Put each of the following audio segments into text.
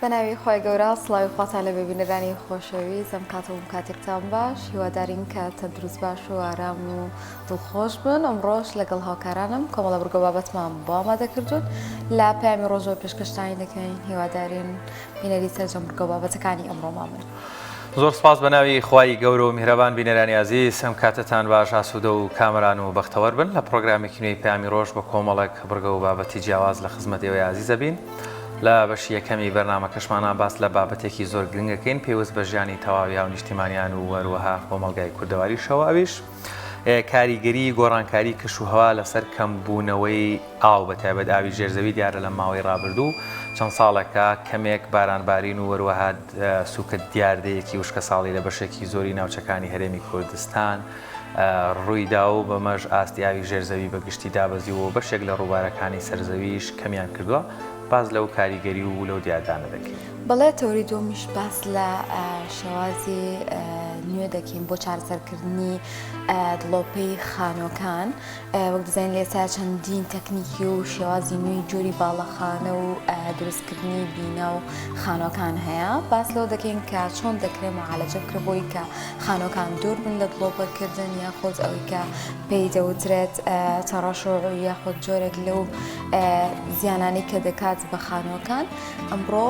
بەناوی خۆی گەورە سڵاوی خواتان لە ببینەرانی خۆشەویست ئەم کاتەوە کاتێکتان باش هیوادارین کە تەندروست باش و ئارام و دڵخۆش بن ئەمڕۆژ لەگەڵ هاوکارانم کۆمەڵە بڕگە بابەتمان بۆ ئامادەکردوون لە پامی ڕۆژەوە پێشکەشتانی دەکەین هیوادارین بینەری سەرجەم بڕگە بابەتەکانی ئەمڕۆمان بن. زۆر سپاس بەناوی خوای گەورە و میهرەبان بینەرانی عزیز ئەم کاتتان باش ئاسوودە و کامەران و بەختەوەر بن لە پرۆگرامێکی نوێی پامی ڕۆژ بە کۆمەڵێک بڕگە و بابەتی جیاواز لە خزمەت ئێوەی عزیزە بین. لە بەشی یەکەمی بەرنامەکەشمانە باس لە بابەتێکی زۆر گرنگەکەین پێویست بە ژیانی تەواوی هاو نیشتیمانیان و وەروەها کۆمەڵگای کوردەواریشەوە ئەویش کاریگەری گۆڕانکاری کشوهەوا لەسەر کەمبوونەوەی ئاو بەتایبەت ئاوی ژێرزەوی دیارە لە ماوەی ڕابردوو چەند ساڵێکە کەمێک بارانبارین و وەروەها سوکت دیاردەیەکی وشکە ساڵی لە بەشێکی زۆری ناوچەکانی هەرێمی کوردستان ڕوویدا و بەمەژ ئاستی ئاوی ژێرزەوی بەگشتی دابەزیەوە و بەشێک لە ڕووبارەکانی سەرزەویش کەمیان کردووە. باز لەو کاریگەری و لەو دیاردانە دەکەین. بەڵێ تەوری دۆمیش باس لە شێوازی نوێ دەکەین بۆ چارەسەرکردنی دڵۆپەی خانۆکان وەک دەزانین لێستا چەندین تەکنیکی و شێوازی نوێی جۆری باڵەخانە و دروستکردنی بینا و خانۆکان هەیە. باس لەوە دەکەین کە چۆن دەکرێت معالەجە بکرێت بۆی کە خانۆکان دوور بن لە دڵۆپەکردن یاخود ئەوەی کە پێی دەوترێت تەڕەشوع یاخود جۆرێک لەو زیانانەی کە دەکات بە خانۆکان. ئەمڕۆ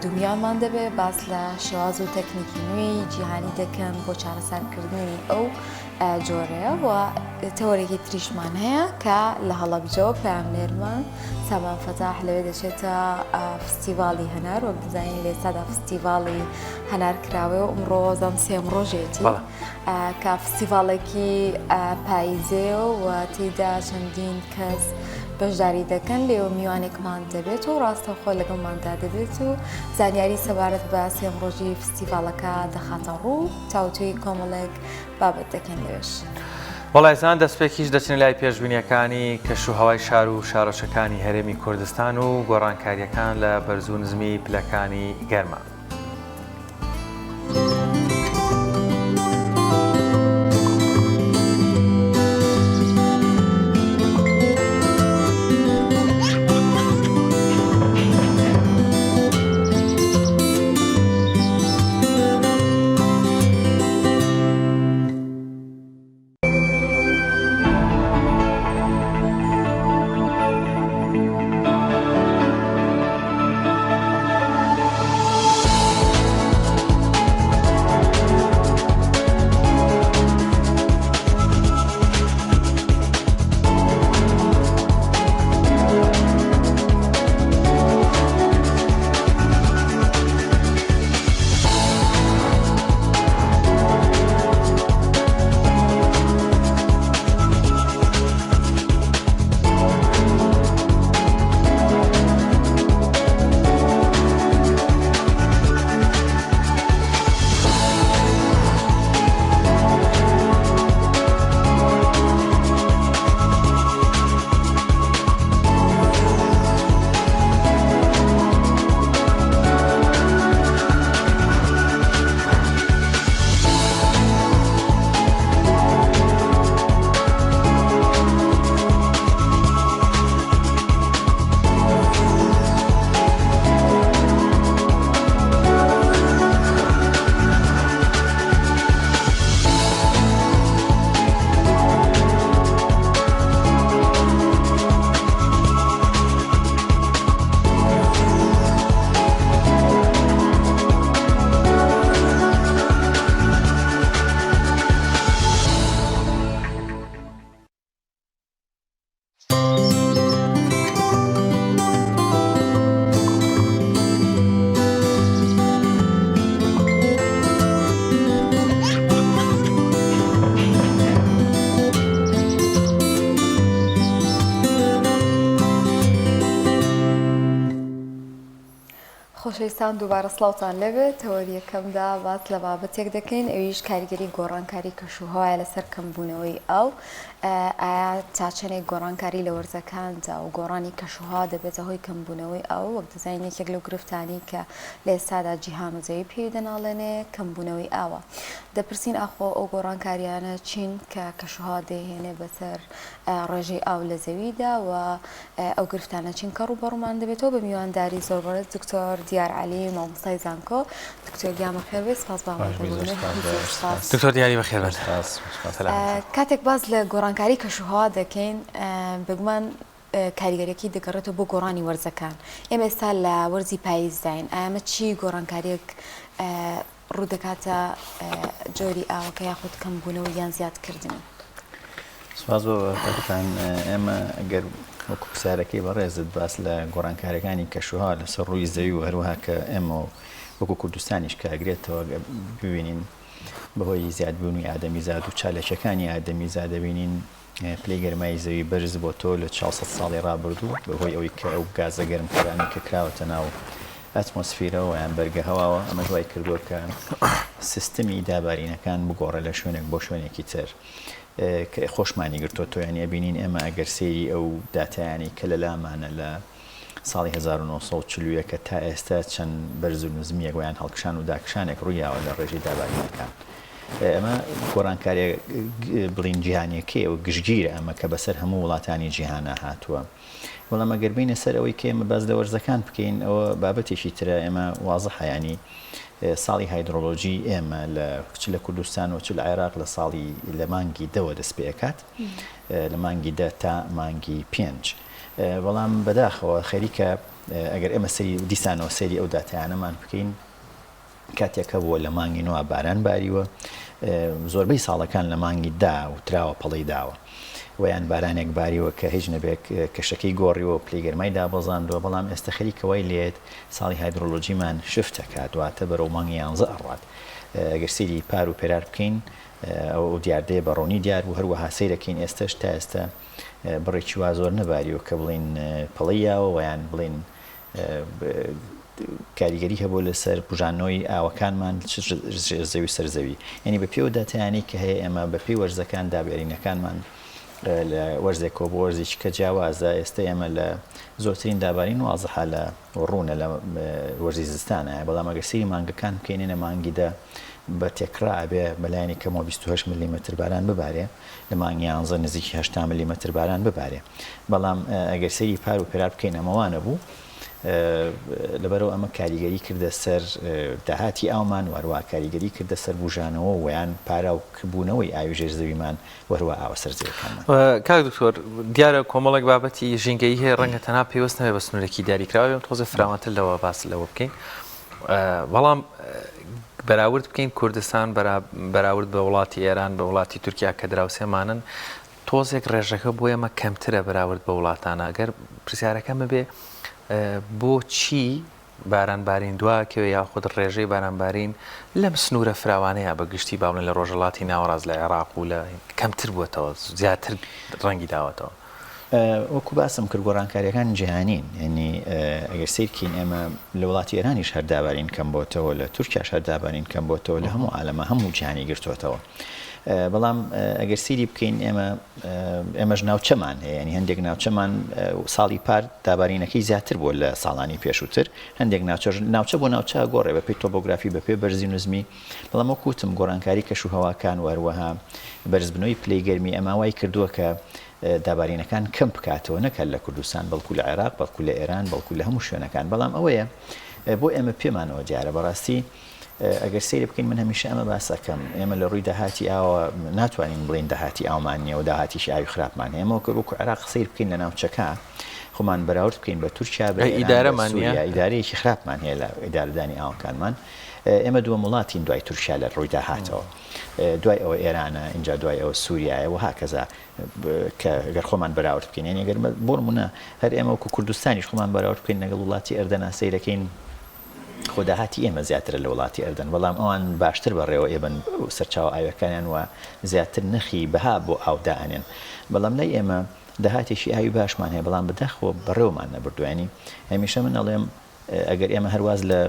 دنیامان دەبێت باس لە شێواز و تەکنیکی نوێی جیهانی دەکەن بۆ چارەسەرکردنی ئەو جۆرەیە و تەوەرێکی تریشمان هەیە کە لە هەڵەبجەوە پامنێرمان سامان فەتاح لەوێ دەچێتە فستیڤاڵی هەنار وەک دەزانین لێستادا فستیڤاڵی هەنار کراوێ و ئەمڕۆ زەم سێم ڕۆژێتی کە فستیڤاڵێکی پاییزێ و تێیدا چەندین کەس بەشداری دەکەن لێوە میوانێکمان دەبێت و ڕاستەوخۆ لەگەڵماندا دەبێت و زانیاری سەبارەت بە سێم ڕۆژی فستیڤاڵەکە دەخاتە ڕوو تاوتوی کۆمەڵێک بابەت دەکەن لێش. وەڵایزان دەستپێکیش دەچن لای پێشبینیەکانی کەشوهەوای شار و شارۆچەکانی هەرێمی کوردستان و گۆڕانکاریەکان لە بەرزوو نزمی پلەکانی گەرمە. خۆشەویستان دووبارە سڵاوتان لەبێت تەوەریەکەمدا باس لە بابەتێک دەکەین ئەویش کاریگەری گۆڕانکاری کەشوهەوایە لەسەر کەمبوونەوەی ئاو ئایا چاچنێک گۆڕانکاری لە وەرزەکاندا و گۆڕانی کەشوها دەبێتە هۆی کەمبوونەوەی ئەو وەک دەزانین یەکێک لەو گرفتانی کە لە ئێستادا جیهان و زەوی پێی دەناڵێنێ کەمبوونەوەی ئاوە دەپرسین ئاخۆ ئەو گۆڕانکاریانە چین کە کەشوها دەهێنێ بەسەر ڕێژەی ئاو لە زەویدا و ئەو گرفتانە چین کە ڕوبەڕوومان دەبێتەوە بە میوانداری زۆربەڕێز دکتۆر دیار عەلی مامۆستای زانکۆ دکتۆر گیامە خێربێ سپاس دکتۆر دیاری بەخێر کاتێک باز لە گۆڕانکاری کەشوها دەکەین بگومان کاریگەریەکی دەگەڕێتەوە بۆ گۆڕانی وەرزەکان ئێمە ئێستا لە وەرزی پاییزداین ئەمە چی گۆڕانکاریەک ڕوو دەکاتە جۆری ئاوەکە یاخود کەمبوونەوە یان زیادکردنی سپاس بۆ کاتتان ئێمە ئەگەر وەکو پرسیارەکەی بەڕێزت باس لە گۆڕانکاریەکانی کەشوها لەسەر ڕووی زەوی و هەروەها کە ئێمە وەکو کوردستانیش کاگرێتەوە ببینین بەهۆی زیادبوونی ئادەمیزاد و چالەکەکانی ئادەمیزاد دەبینین پلەی گەرمای زەوی بەرز بۆ تۆ لە 400 ساڵی ڕابردوو بەهۆی ئەوەی کە ئەو گازە گەرمکەرانی کە کراوەتە ناو ئەتمۆسفیرەوە یان بەرگە هەواوە ئەمە دوای کردووە کە سیستمی دابارینەکان بگۆڕە لە شوێنێک بۆ شوێنێکی تر کە خۆشمانی گرتوۆ یان ئەبینین ئێمە ئەگەر سەیری ئەو داتایانی کە لە لامانە لە ساڵی 1940 کە تا ئێستا چەند بەرز و نزمیەک ویان هەڵکشان و داکشانێک ڕوویاوە لە ڕێژەی دابارینەکان ئەمە گۆڕانکاری بڵین جیهانیەکەی و گشتگیرە ئەمە کە بەسەر هەموو وڵاتانی جیهانە هاتووە وەڵام ئەگەر بینە سەر ئەوەی کە ئێمە باز لە وەرزەکان بکەین ئەوە بابەتێکی ترە ئێمە وازەحە ینی ساڵی هایدرۆلۆژی ئێمە چ لە کوردستان و چ لە عێراق لە ساڵی لە مانگی دەوە دەست پێ ئەکات لە مانگی دە تا مانگی 5 بەڵام بەداخەوە خەریکە ئەگەر ئێمە سەری دیسانەوە سەری ئەو داتایانەمان بکەین کاتێکە بووە لە مانگی نوە باران باریوە زۆربەی ساڵەکان لە مانگی دا و تراوە پەڵی داوە ویان بارانێک باریوە کە هیچ نەبێت کەشەکەی گۆڕیەوە پلەی گەرمای دابەزاندووە بەڵام ئێستا خەریکەوەی لێت ساڵی هایدرۆلۆژیمان شفتەکە دواتە بەرەو مانگی 11 ئەڕات ئەگەر سەیری پار و پێرار بکەین ئەو دیاردەیە بەڕۆنی دیار و هەروەها سەیرەکەین ئێستش تا ئێستا بڕێکی وا زۆر نەباریوە کە بڵین پەڵیاوە ویان بڵین کاریگەری هەبوو لەسەر بژانەوەی ئاوەکانمان زەوی سەرزەوی یعنی بە پێوە داتایانی کە هەیە ئێمە بە پێی وەرزەکان دابێرینەکانمان لە وەرزێکەوە بۆ وەرزێکی کە جیاوازە ئێستا ئێمە لە زۆرترین دابارین وازەحە لە ڕوونە لە وەرزی زستانە بەڵام ئەگەر سەیری مانگەکان بکەینێنە مانگیدا بە تێکرا بێ بەلایانی کەمەوە 28 میلیمتر باران ببارێ لە مانگی 11 نزیکی 8 میلیمتر باران ببارێ بەڵام ئەگەر سەیری پار و پێرار بکەین ئەمەوانە بوو لەبەرەوە ئەمە کاریگەری کردە سەر داهاتی ئاومان وەروە کاریگەری کردە سەر بژانەوە ویان پارا و کبوونەوەی ئاویژێر زەویمان وەروە ئاوە سەرجەکانمان کاک دکتۆر دیارە کۆمەڵێک بابەتی ژینگەی هەیە ڕەنگە تەنها پێوەست نەبێت بە سنوورێکی دیاریکراوە تۆزە فراوانتر لەوە باس لەوە بکەین بەڵام بەراورد بکەین کوردستان بەراورد بە وڵاتی ئێران بە وڵاتی تورکیا کە دراوسێمانن تۆزێک ڕێژەکە بۆ ئێمە کەمترە بەراورد بە وڵاتانە ئەگەر پرسیارەکەمە بێ بۆ چی بارانبارین دواکەوە یاخود ڕێژەی بارانبارین لەم سنوورە فراوانەیە بە گشتی باڵێن لە ڕۆژەڵاتی ناوەڕاست لە عێراق و لە کەمتر بووەتەوە زیاتر ڕەنگی داوەتەوە وەکو باسم کرد گۆڕانکاریەکان جیهانین یعنی ئەگەر سیرکین ئێمە لە وڵاتی ئێرانیش هەردابارین کەم بۆتەوە لە تورکیاش هەردابارین کەم بۆتەوە لە هەموو عالەمە هەموو جیهانی گرتوۆتەوە بەڵام ئەگەر سیری بکەین ئێمەش ناوچەمان هەیە ینی هەندێک ناوچەمان ساڵی پار دابارینەکەی زیاتر بووە لە ساڵانی پێشووتر هەندێک ناوچە بۆ ناوچە گۆڕێ بە پێی تۆپۆگرافی بە پێ بەرزی نزمی بەڵام وەکوتم گۆڕانکاری کەشوهەواکان وەروەها بەرزبنەوەی پلەی گەرمی ئەمە وای کردووە کە دابارینەکان کەم بکاتەوە نەکەل لە کوردستان بەڵکو لە عێراق بەڵکو لە ئێران بەڵکو لە هەموو شوێنەکان بەڵام ئەوەیە بۆ ئێمە پێمانەوە دیارە بەڕاستی ئەگەر سەیری بکەین من هەمیشە ئەمە باسەکەم ئێمە لە ڕووی داهاتی ئاوە ناتوانین بڵین داهاتی ئاومانیە و داهاتیشی ئاوی خراپمان هەیە ئەمە وەکو عێراق سەیر بکەین لە ناوچەکە خۆمان بەراورد بکەین بە تورکیا ئیدارەیەکی خراپمان هەیە لە ئیدارەدانی ئاوەکانمان ئێمە دووە وڵاتین دوای تورکیا لە ڕووی داهاتەوە دوای ئەوە ئێرانە اینجا دوای ئەوە سووریایە و هاکەزا کە گەر خۆمان بەراورد بکەین یعنی ئەگەر بۆ نمونە هەر ئێمە وەکو کوردستانیش خۆمان بەراورد بکەین لەگەڵ وڵاتی ئەردەنا سەیرەکەین خۆداهاتی ئێمە زیاترە لە وڵاتی ئەردەن بەڵام ئەوان باشتر بەڕێوە ئێبن سەرچاو ئاوەکانیان وە زیاتر نرخی بەها بۆ ئاودانێن بەڵام لای ئێمە داهاتێکی ئاوی باشمان هەیە بەڵام بەدەخەوە بەڕێوەمان نەبردوێنی هەمیشە من ئەڵێم ئەگەر ئێمە هەرواز لە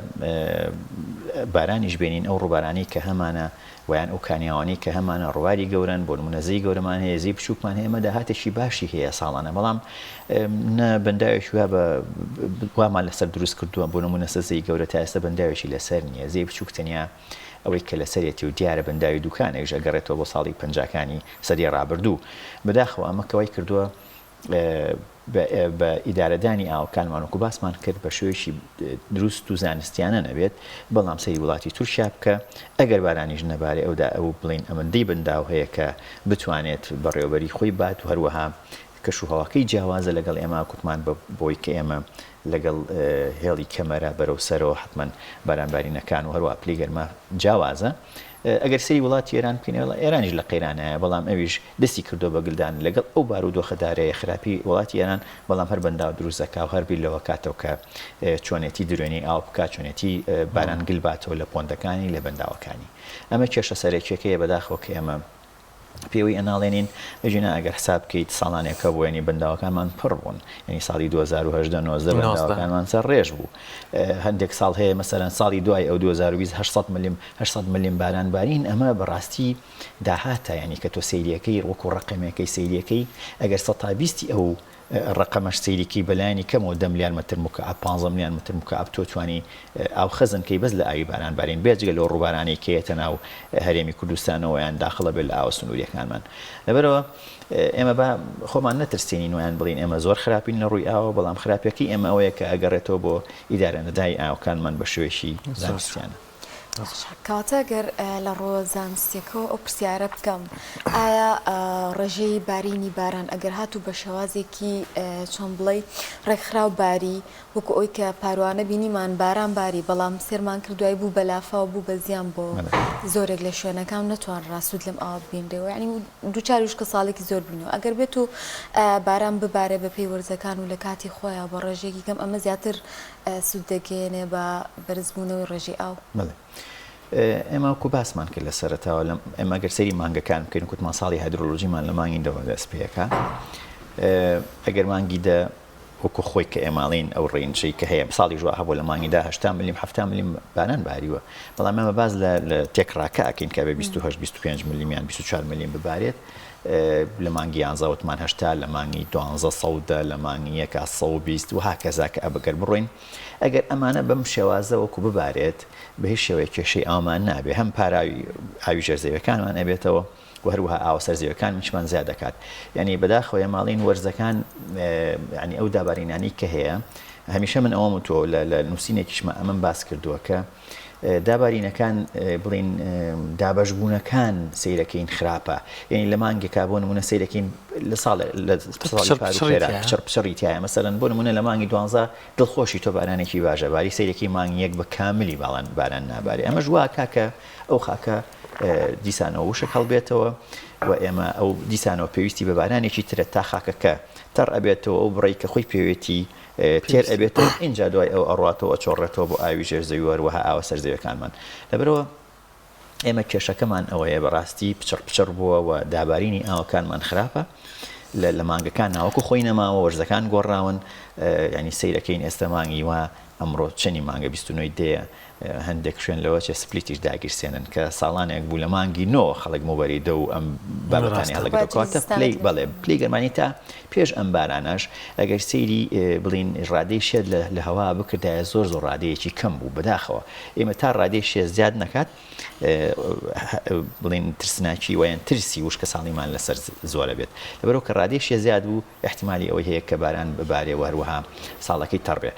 بارانیش بینین ئەو ڕووبارانی کە هەمانە ویان ئەو کانیاوانی کە هەمانە ڕواری گەورن بۆ نمونە زەی گەورەمان هەیە زەی بچووکمان هەیە ئەمە داهاتێکی باشی هەیە ساڵانە بەڵام نە بەنداوێکی وە بە وامان لەسەر دروست کردووە بۆ نمونە زەی گەورە تا ئێستا بەنداوێکی لەسەر نییە زەی بچووک تەنیا ئەوەی کە لەسەرێتی و دیارە بەنداوی دوکانێکش ئەگەڕێتەوە بۆ ساڵی پەنجاکانی سەدی ڕابردوو بەداخەوە ئەمە کەوای کردووە بە ئیدارەدانی ئاوکانمانوەکو باسمان کرد بە شێوەیەکی دروست و زانستیانە نەبێت بەڵام سەری وڵاتی تورکیا بکە ئەگەر بارانیش نەبارێ ئەودا ئەو بڵین ئەمەندەی بەنداو هەیە کە بتوانێت بەڕێوەبەری خۆی بات و هەروەها کەشوهەواکەی جیاوازە لەگەڵ ئێمە کوتمان بۆی کە ئێمە لەگەڵ هێڵی کەمەرە بەرەو سەرەوە حتمما بارانبارینەکان و هەروە پلی گەرمە جیاوازە ئەگەر سەری وڵاتی ئێران بکەینەوە ئێرانیش لە قەیرانایە بەڵام ئەویش دەستی کردو بە گلدان لەگەڵ ئەو بارودۆخەدارەیە خراپی وڵاتی ئێران بەڵام هەر بەنداو دروستەکە و هەربی لەوە کاتەوە کە چۆنێتی درێنی ئاو بکات چۆنێتی باران گلباتەوە لە پۆندەکانی لە بەنداوەکانی ئەمە کێشە سەرێکێکەیە بەداخەوە کە ئێمە پێوەی ئەناڵێنین ئەژینە ئەگەر حساب بکەیت ساڵانێکە بۆ ینی بەنداوەکانمان پڕ بوون ینی ساڵی 2010 بەنداوەکانمان سەر ڕێژ بوو هەندێک ساڵ هەیە مەسەرەن ساڵی دوای ئەو 2020 800 ملیم باران بارین ئەمە بەڕاستی داهاتە ینی کە تۆ سەیریەکەی وەکو ڕقمێکەی سەیریەکەی ئەگەر 120 ئەو ڕقەمەش سەیریکی بەلایانی کەمەوە 10 ملیار متر مکعب 15 ملیار متر مکعب تۆ توانی ئاو خەزنکەی بەس لە ئاوی باران بارین بێجگە لەو ڕووبارانی کێتە ناو هەرێمی کوردستانەوە یان داخڵە بێت لە ئاوە سنووریەکانمان لەبەرەوە ئێمە بە خۆمان نەترسێنین ویان بڵین ئێمە زۆر خراپین لە ڕووی ئاوە بەڵام خراپەکەی ئێمە ئەوەیە کە ئەگەڕێتەوە بۆ ئیدارە نەدای ئاوکانمان بە شێوەیەکی زانستیانە کاتە گەر لە ڕۆ زانستیەکەەوە ئەو پرسیارە بکەم ئایا ڕێژەی بارینی باران ئەگەر هاتوو بە شێوازێکی چۆن بڵێ ڕێکخراو باری وەکو ئەوی کە پاروانە بینیمان باران باری بەڵام سێرمان کردوای بوو بە لافاو بوو بە زیان بۆ زۆرێک لە شوێنەکان نەتوان ڕاستود لەم ئاوا ببینرێەوە ینی دووچاریش کە ساڵێکی زۆر بینەوە ئەگەر بێت و باران ببارێ بە پێی وەرزەکان و لە کاتی خۆیان بە ڕێژێکی کەم ئەمە زیاتر سوود دەگەێنێ بە بەرزبوونەوەی ڕێژی ئاو ئێمە وەکو باسمان کرد لە سەرەتاوە ئێمە گەر سەری مانگەکان بکەین کوتمان ساڵی هایدرۆلۆژیمان لە مانگی دەوە دەست پێەکە ئەگەر مانگی دە وەکو خۆی کە ئێماڵین ئەو ڕێنچەی کە هەیە ساڵی ژوا هەبوو لە مانگیدا 8 ملیم 7 ملیم باران باریوە بەڵام ئێمە باز لە تێکڕاکە ئەکەین کە بە 25 میلیمیان 24 ملیم ببارێت لە مانگی 11 وتمان 8 لە مانگی 12 سەودە لە مانگی 120 و هاکەزا کە ئەبگەر بڕۆین ئەگەر ئەمانە بەم شێوازە وەکو ببارێت بە هیچ شێوەیە کێشەی ئاومان نابێ هەم پاراوی ئاوی ژێرزەویەکانمان ئەبێتەوە و هەروەها ئاوە سەرزەویەکان منشمان زیاد دەکات یعنی بەداخەوە ماڵین وەرزەکان ینی ئەو دابارینانی کە هەیە هەمیشە من ئەوەم تۆ لە نووسینێکیشمە ئەمەم باس کردووە کە دابارینەکان بڵین دابەشبوونەکان سیرەکەین خراپە یعنی لە مانگێکا بۆ نمونە سیرەکەین لە پچڕیتایە مەسەرەن بۆ نمونە لە مانگی 12 دڵخۆشی تۆ بارانێکی باشە باری سیرەکەی مانگی یەک بە کاملی باڵان باران نابارێ ئەمە ژوا کاکە ئەو خاکە دیسانەوە وشک هەڵبێتەوە و ئێمە ئەو دیسانەوە پێویستی بە بارانێکی ترە تا خاکەکە تەڕ ئەبێتەوە ئەو بڕی کە خۆی پێوێتی تێر ئەبێتەوە اینجا دوای ئەو ئەڕاتەوە چۆڕێتەوە بۆ ئاوی ژێرزەوی وەروەها ئاوە سەرزەویەکانمان لەبەرەوە ئێمە کێشەکەمان ئەوەیە بەڕاستی پچڕ بووە و دابارینی ئاوەکانمان خراپە لە مانگەکان ناوەکو خۆی نەماوە وەرزەکان گۆڕاون ینی سیرەکەین ئێستا مانگی وە ئەمڕۆ چەنی مانگە 29 دەیە هەندێک شوێن لەوە چێ سپلیتیش داگیرسێنن کە ساڵانێک بوو لە مانگی نۆ خەڵک موبەری دە و ئەم بابەتانی هەڵەگەکاتە بەڵێ پلی گەرمانی تا پێش ئەم بارانەش ئەگەر سەیری بڵین ڕادەی شێت لە هەوا بکردایە زۆر ڕادەیەکی کەم بوو بەداخەوە ئێمە تا ڕادەی شێ زیاد نەکات بڵین ترسناکی ویان ترسی وشکە ساڵیمان لەسەر زۆرە بێت لەبەرەوە کە ڕادەی شێ زیاد بوو احتیمالی ئەوەی هەیە کە باران ببارێ وەروەها ساڵەکەی تەڕبێ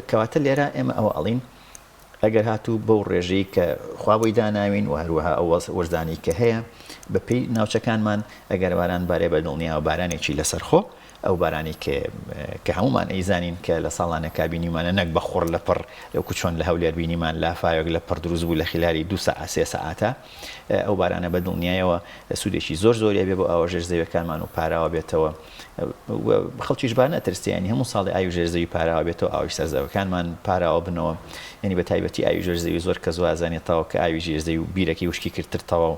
کەواتە لێرە ئێمە ئەوە ئەڵین ئەگەر هاتوو بەو ڕێژەی کە خوابووی داناوین و هەروەها ئەو وەرزانی کە هەیە بە پێی ناوچەکانمان ئەگەر باران بارێ بە دڵنیاوە بارانێکی لەسەرخۆ ئەو بارانی کە هەمومان ئەیزانین کە لە ساڵانە کابینیمانە نەک بە خوڕ لە پڕ لەوکو چۆن لە هەولێر بینیمان لافایۆک لە پڕ دروست بوو لە خلاری 2 ساعت 3 ساعتە ئەو بارانە بە دڵنیایەوە سوودێکی زۆر زۆریە بێ بۆ ئاوە ژێرزەویەکانمان و پاراوە بێتەوە خەڵکیش بار نەترسیانی هەموو ساڵی ئاوی ژێرزەوی پاراوە بێتەوە ئاوی سەرزەوەکانمان پاراوە بنەوە یعنی بە تایبەتی ئاوی ژێرزەوی زۆر کە زوازانێتەوە کە ئاوی ژێرزەوی و بیرەکەی وشکی کردتەوە و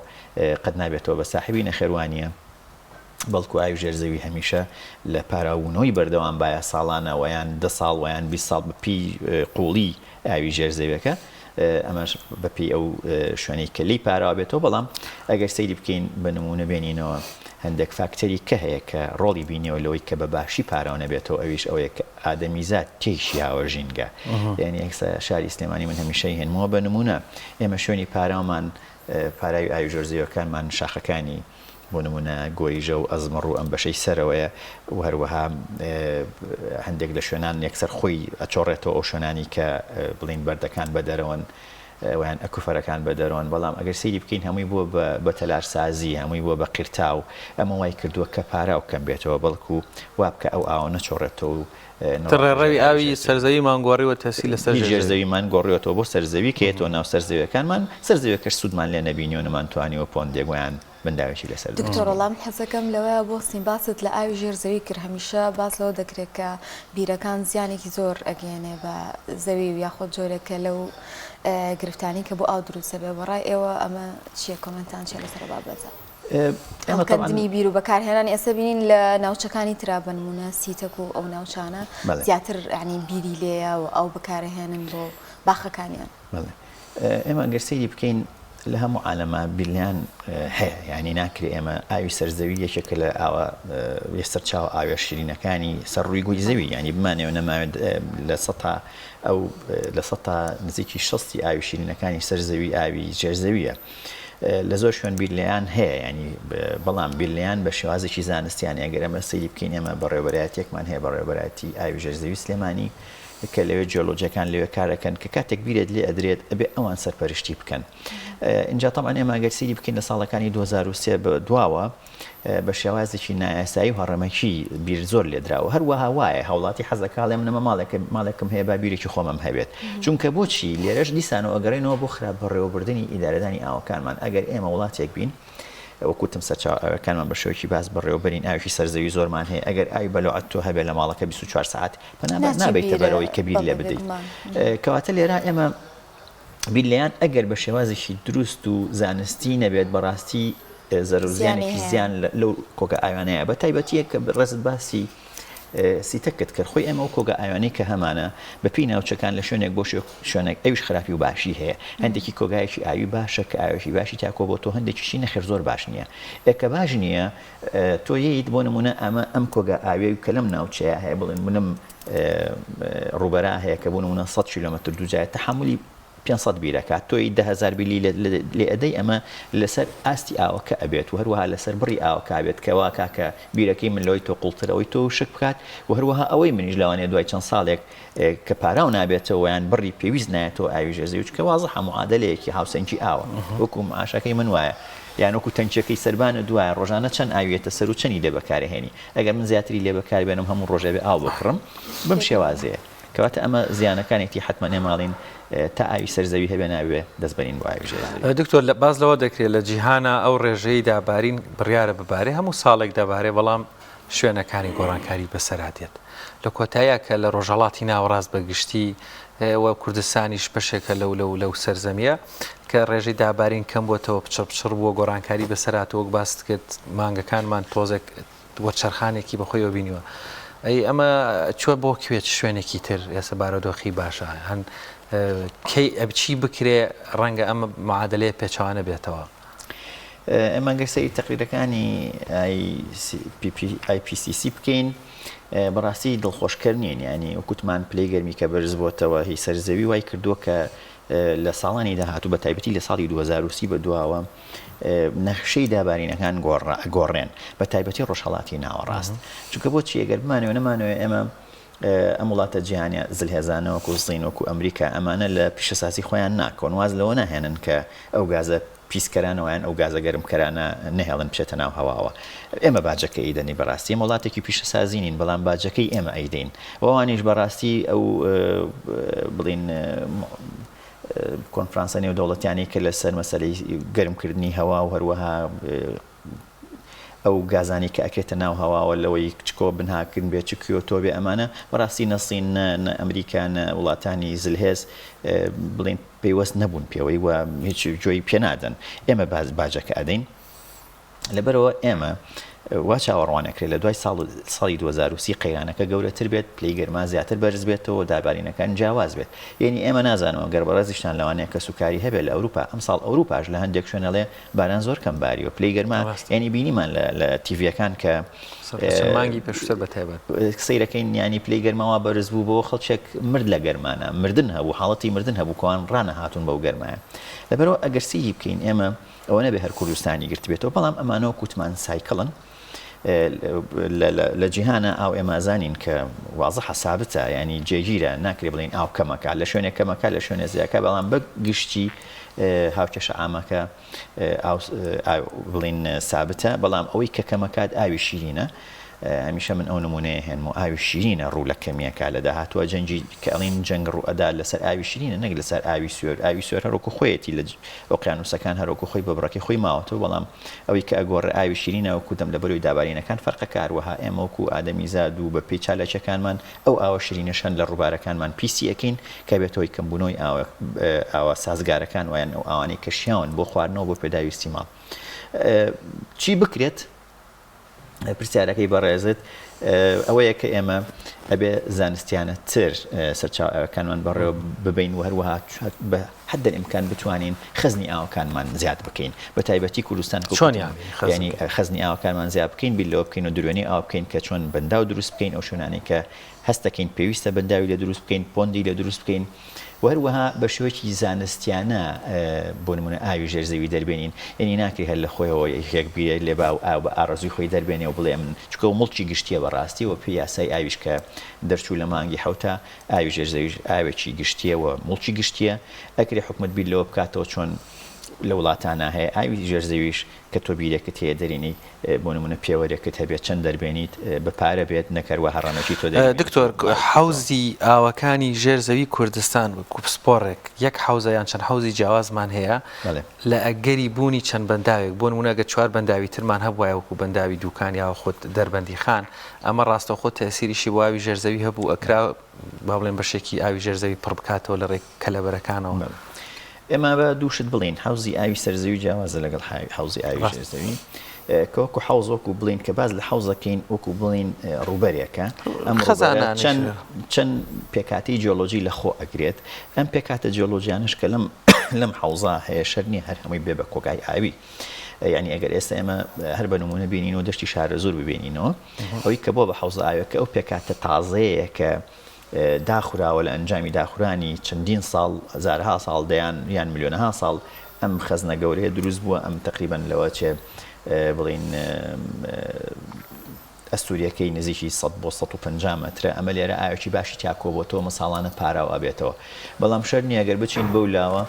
قەت نابێتەوە بە ساحبی نەخێوانیە بەڵکو ئاوی ژێرزەوی هەمیشە لە پاراونەوەی بەردەوام باە ساڵانە ویان 10 ساڵ ویان 20 ساڵ بەپی قوڵی ئاوی ژێرزەویەکە ئەمەش بەپی ئەو شوێنەی کە لی پاراوە بێتەوە بەڵام ئەگەر سەیری بکەین بە نمونە بێنینەوە هەندێک فاکتەری کە هەیە کە ڕۆڵی بینیەوە لەوەی کە بە باشی پاراوە نەبێتەوە ئەویش ئەوەیە کە ئادەمیزاد تێیشی هاوەژینگە یعنی ئەکسە شاری سلێمانی من هەمیشەی هێنمەوە بە نمونە ئێمە شوێنی پاراومان پاراوی ئاوی ژێرزەویەکانمان شاخەکانی بۆ نمونە گۆیژە و ئەزمڕ و ئەم بەشەی سەرەوەیە و هەروەها هەندێک لە شوێنان یەکسەر خۆی ئەچۆڕێتەوە ئەو شوێنانی کە بڵین بەردەکان بەدەرەوەن ویان ئەکوفەرەکان بەدەرەوەن بەڵام ئەگەر سەیری بکەین هەمووی بووە بە تەلارسازی هەمووی بووە بە قیرتاو ئەمە وای کردووە کە پاراو کەم بێتەوە بەڵکو وا بکە ئەو ئاوە نەچۆڕێتەوە ڕێڕەوی ئاوی سەرزەوی مانگۆڕیوە تەسی لەسەر ژێرزەویمان گۆڕیەوە بۆ سەرزەوی کێتەوە ناو سەرزەویەکانمان سەرزەویەکەش سوودمان لێ نەبینیەوە نەمانتوانیوە پۆندێگویان بنداوێکی لەسەر دکتۆر وەڵام حەزەکەم لەوەیە بۆ سینباست لە ئاوی ژێرزەوی کرد هەمیشە باس لەوە دەکرێت کە بیرەکان زیانێکی زۆر ئەگەێنێ بە زەوی و یاخۆ جۆرێکە لەو گرفتانی کە بۆ ئاو دروستە بێ بەڕای ئێوە ئەمە چیە کۆمنتان چێ لەسەر بابەتە ئەمەکەندنی بیر و بەکارهێنانی ئێستا بینین لە ناوچەکانی ترا بە نمونە سیتەک و ئەو ناوچانە زیاتر ینی بیری لێیە و ئەو بەکارهێنن بۆ باخەکانیان ئێمە ئەگەر سەیری بکەین لە هەموو عالەمە بیلیان هەیە یعنی ناکرێ ئێمە ئاوی سەرزەوی یەکێکە لە ئاوە وێستەر چاو ئاوێ شیرینەکانی سەر ڕووی گوی زەوی ینی بمانەوە نەماوێت لە سەتا ئەو لە سەتا نزیکی 60 ئاوی شیرینەکانی سەرزەوی ئاوی ژێرزەویە لە زۆر شوێن بیلیان هەیە ینی بەڵام بیلیان بە شێوازێکی زانستیان ئەگەر ئەمە سەیری بکەین ئێمە بەڕێوەبەرایەتێکمان هەیە بەڕێوەبەرایەتی ئاوی ژێرزەوی سلێمانی کە لەوێ جیۆلۆجیەکان لەوێ کارەکەن کە کاتێک بیرێت لێ ئەدرێت ئەبێ ئەوان سەرپەرشتی بکەن اینجا تەمان ئێمە ئەگەر سەیری بکەین لە ساڵەکانی 2023 دواوە بە شێوازێکی نایاسایی و هەڕەمەکی بیر زۆر لێدراوە هەروەها وایە هەوڵاتی حەزەکاڵێ منەمە ماڵێکم هەیە با بیرێکی خۆمەم هەبێت چونکە بۆچی لێرەش دیسانەوە ئەگەڕێنەوە بۆ خراپ بەڕێوەبردننی ئیدارەدانی ئاوەکانمان ئەگەر ئێمە وڵاتێک بین وەکوتم سەرچاوەکانمان بە شێوەیەکی باس بەڕێوەبەرین ئاوی سەرزەوی زۆرمان هەیە ئەگەر ئاوی بەلەعەتۆ هەبێت لە ماڵەکە 24 ساعت نابێتە بەرەوەی کە بیر لێ بدەیت کەواتە لێرە ئێمە بیلیان ئەگەر بە شێوازێکی دروست و زانستی نەبێت بەڕاستی زەرزیانێکی زیان لەو کۆگە ئاوانەیە بە تایبەتیە کە ڕێزت باسی سیتەکت کرد خۆی ئەمە و کۆگە ئاوانەی کە هەمانە بەپی ناوچەکان لە شوێنێک بۆ شوێنێک ئەویش خراپی و باشی هەیە هەندێکی کۆگایەکی ئاوی باشە کە ئاوێکی باشی تاکۆ بۆ تۆ هەندێکیشی نەخێر زۆر باش نییە ئەکە باش نییە تۆ ییت بۆ نمونە ئەم کۆگە ئاوێ کە لەم ناوچەیە هەیە بڵێن منم ڕوبەرا هەیە کە بۆ نمونە 100 کیلۆمەتر دووجایە تەحملی 500 بیرەکات تۆی 10,000 بیلی لێ ئەدەی ئەمە لەسەر ئاستی ئاوەکە ئەبێت و هەروەها لەسەر بڕی ئاوەکە بێت کەوا کاکە بیرەکەی من لەوەی تۆ قوڵترەوەی تۆ شک بکات و هەروەها ئەوەی منیش لەوانێ دوای چەند ساڵێک کە پاراو نابێتەوە یان بڕی پێویست نایێتەوە ئاوی ژێرزەوی چکە وازە معادلەیەکی هاوسەنگی ئاوە وەکو ئاشەکەی من وایە یان وەکو تەنچەکەی سەربانە دوایە ڕۆژانە چەند ئاویێتە سەر و چەندی لێ بەکارهێنی ئەگەر من زیاتری لێ بەکاربێنم هەموو ڕۆژێ بێ ئاو بکڕم بم شێوازەیە کەواتە ئەمە زیانەکانێکی حتمما نێماڵین تا ئاوی سەرزەوی هەبێ ناوێ دەستبەرین بۆ ئاوی ژێرزەوی دکتۆر لە باز لەوە دەکرێت لە جیهانە ئەو ڕێژەی دابارین بڕیارە ببارێ هەموو ساڵێک دەبارێ بەڵام شوێنەکانی گۆڕانکاری بەسەراتێت لە کۆتاییە کە لە ڕۆژهەڵاتی ناوەڕاست بەگشتی و کوردستانیش بەشێکە لەو سەرزەمیە کە ڕێژەی دابارین کەم بۆتەوە پچڕ بووە گۆڕانکاری بەسەراتەوە باست کرد مانگەکانمان تۆزێک وەرچەرخانێکی بەخۆیەوە بینیوە ئەی ئەمە چوە بۆ کوێت شوێنێکی تر ئێستا بارەدۆخی باشە هەن کەی ئەبچی بکرێ ڕەنگە ئەمە معادلەیە پێچوانە بێتەوە ئەمە گەرسەی تەقریرەکانی IPCC بکەین بەڕاستی دڵخۆشکردنین ینی وەکوتمان پلەی گەرمی کە بەرز بۆتەوە هی سەرزەوی وای کردووە کە لە ساڵانی داهاتوو بە تایبەتی لە ساڵی 2030 بە دواوە نەخشەی دابارینەکان گۆڕێن بە تایبەتی ڕۆژهەڵاتی ناوەڕاست چونکە بۆچی ئەگەر بمانەوە نەمانەوە ئێمە ئەم وڵاتە جیهانیە زلهێزانەوەکو سین وەکو ئەمریکا ئەمانە لە پیشەسازی خۆیان ناکۆن واز لەوە ناهێنن کە ئەو گازە پیسکەرانەوەیان ئەو گازە گەرمکەرانە نەهێڵن بچێتە ناو هەواوە ئێمە باجەکە ئەیدەنی بەڕاستی ئێمە وڵاتێکی پیشەسازینین بەڵام باجەکەی ئێمە ئەیدەین ئەوانیش بەڕاستی ئەو بڵین کۆنفرانسە نێودەوڵەتیانی کە لەسەر مەسەلەی گەرمکردنی هەوا و هەروەها ئەو گازانی کە ئەکرێتە ناو هەواوە لەوەی کچکۆ بنهاکردن بێت چ کیۆتۆ بێ ئەمانە بەڕاستی نەسین نە ئەمریکا نە وڵاتانی زلهێز بڵین پێیوەست نەبوون پێوەی و هیچ جۆی پێنادەن ئێمە باجەکە ئەدەین لەبەرەوە ئێمە وا چاوەڕوانەکرێت لە دوای ساڵی 2030 قەیرانەکە گەورەتر بێت پلەی گەرما زیاتر بەرز بێتەوە دابارینەکان جیاواز بێت یعنی ئێمە نازانەوە گەر بەڕێزیشتان لەوانەیە کە سوکاری هەبێت لە ئەوروپا ئەم ساڵ ئەوروپاش لە هەندێک شوێنەڵێ باران زۆر کەم باریوە پلەی گەرما ینی بینیمان لە تیڤەکان کە مانگی پێشتر بەتایبەت سەیرەکەین ینی پلەی گەرماوە بەرز بوو بۆ خەڵچێک مرد لە گەرمانە مردن هەبوو حاڵەتی مردن هەبوو کۆوان ڕانە هاتوون بەو گەرمایە لەبەرەوە ئەگەر سیری بکەین ئێمە ئەوە نەبێ هەر کوردستانی گرت بێتەوە بەڵام ئەمانەوە کوتمان سایکڵن لە جیهانە ئاو ئێمازانین کە وازەحە سابتە ینی جێگیرە ناکرێ بڵین ئاو کەمەکە لە شوێنێک کەمەکە لە شوێنە زیاکە بەڵام بە گشتی هاوکێشە ئاماکە بڵین سابتە بەڵام ئەوەی کە کەمەکات ئاوی شیرینە هەمیشە من ئەو نمونەیە هێنم و ئاوی شیرینە ڕوو لە کەمیەکە لە داهاتوە جەنگی کە ئەڵین جەنگ ڕوئەدا لەسەر ئاوی شیرینە نەک لەسەر ئاوی سوێر هەرۆکو خۆیەتی لە ئۆقیانوسەکان هەرۆکو خۆی بەبڕەکەی خۆی ماوەتەوە بەڵام ئەوەی کە ئەگۆڕە ئاوی شیرینە وەکو دەم لە بەروی دابارینەکان فەرقە کاروەها ئێمە وەکو ئادەمیزاد و بە پێی چالەکەکانمان ئەو ئاوە شیرینەشەن لە ڕووبارەکانمان پیسی ئەەکەین کە بێتەوەی کەمبوونەوەی ئاوە سازگارەکان وایان ئەو ئەوانەی کە شیاون بۆ خواردنەوە بۆ پێداویستی ماڵ چی بکرێت پرسیارەکەی بەڕێزت ئەوەیە کە ئێمە ئەبێ زانستیانە تر سەرچاوەکانمان بەڕێوە ببین و هەروەها بە حەدە ئیمکان بتوانین خەزنی ئاوەکانمان زیاد بکەین بە تایبەتی کوردستان ینی خەزنی ئاوەکانمان زیاد بکەین بیلەوە بکەین و درێنی ئاو بکەین کە چۆن بەنداو دروست بکەین ئەو شوێنانەی کە هەستەکەین پێویستە بەنداوی لە دروست بکەین پۆندی لە دروست بکەین و هەروەها بە شێوەیەکی زانستیانە بۆ نمونە ئاوی ژێرزەوی دەربێنین یعنی ناکری هەر لە خۆیەوە یەک بیرێت لێ با و ئاو بە ئاڕزوی خۆی دەربێنێ و بڵێ من چکە و مڵکی گشتیە بەڕاستی و پێی یاسای ئاویش کە دەرچوو لە مانگی حوتە ئاوی ژێرزەویش ئاوێکی گشتیە و مڵکی گشتیە ئەکرێ حکومت بیل لەوە بکاتەوە چۆن لە وڵاتانە هەیە ئاوی ژێرزەویش کە تۆ بیرێکت هەیە دەرینی بۆ نمونە پێوەرێکت هەبێت چەند دەربێنیت بە پارە بێت نەکەروە هەڕەمەکی تۆ دکتۆر حوزی ئاوەکانی ژێرزەوی کوردستان کوپسپۆڕێک یەک حوزە یان چەند حوزی جیاوازمان هەیە لە ئەگەری بوونی چەند بەنداوێک بۆ نمونە گە چوار بەنداوی ترمان هەبووە وەکو بەنداوی دوکان یا خۆت دەربەندی خان ئەمە ڕاستەوخۆ تەسیریشی بۆ ئاوی ژێرزەوی هەبوو ئەکرا با بڵێن بەشێکی ئاوی ژێرزەوی پڕ بکاتەوە لە ڕێک کەلەبەرەکانەوە ئێمە بە دووشت بڵین حوزی ئاوی سەرزەوی جیاوازە لەگەڵ حوزی ئاوی ژێرزەوی کە وەکو حوز وەکو بڵین کە باز لە حوزەکەین وەکو بڵین ڕوبەرێکە ئەم چەند پێکاتی جیۆلۆژی لە خۆ ئەگرێت ئەم پێکاتە جیۆلۆژیانش کە لەم حوزە هەیە شەر نییە هەر هەمووی بێ بە کۆگای ئاوی ینی ئەگەر ئێستا ئێمە هەر بە نمونە بینینەوە دەشتی شارە زۆر ببینینەوە ئەوەی کە بۆ بە حوزە ئاوەکە ئەو پێکاتە تازەیە کە داخوراوە لە ئەنجامی داخورانی چەندین ساڵ هزارها ساڵ دەیان یان میلیۆنەها ساڵ ئەم خەزنە گەورەیە دروست بووە ئەم تقریبەن لەوە چێ بڵین ئەستوریەکەی نزیکی 100 بۆ 150 مەترە ئەمە لێرە ئاوێکی باشی تاکۆ بۆ تۆ مەساڵانە پاراوە بێتەوە بەڵام شەر نییە گەر بچین بەو لاوە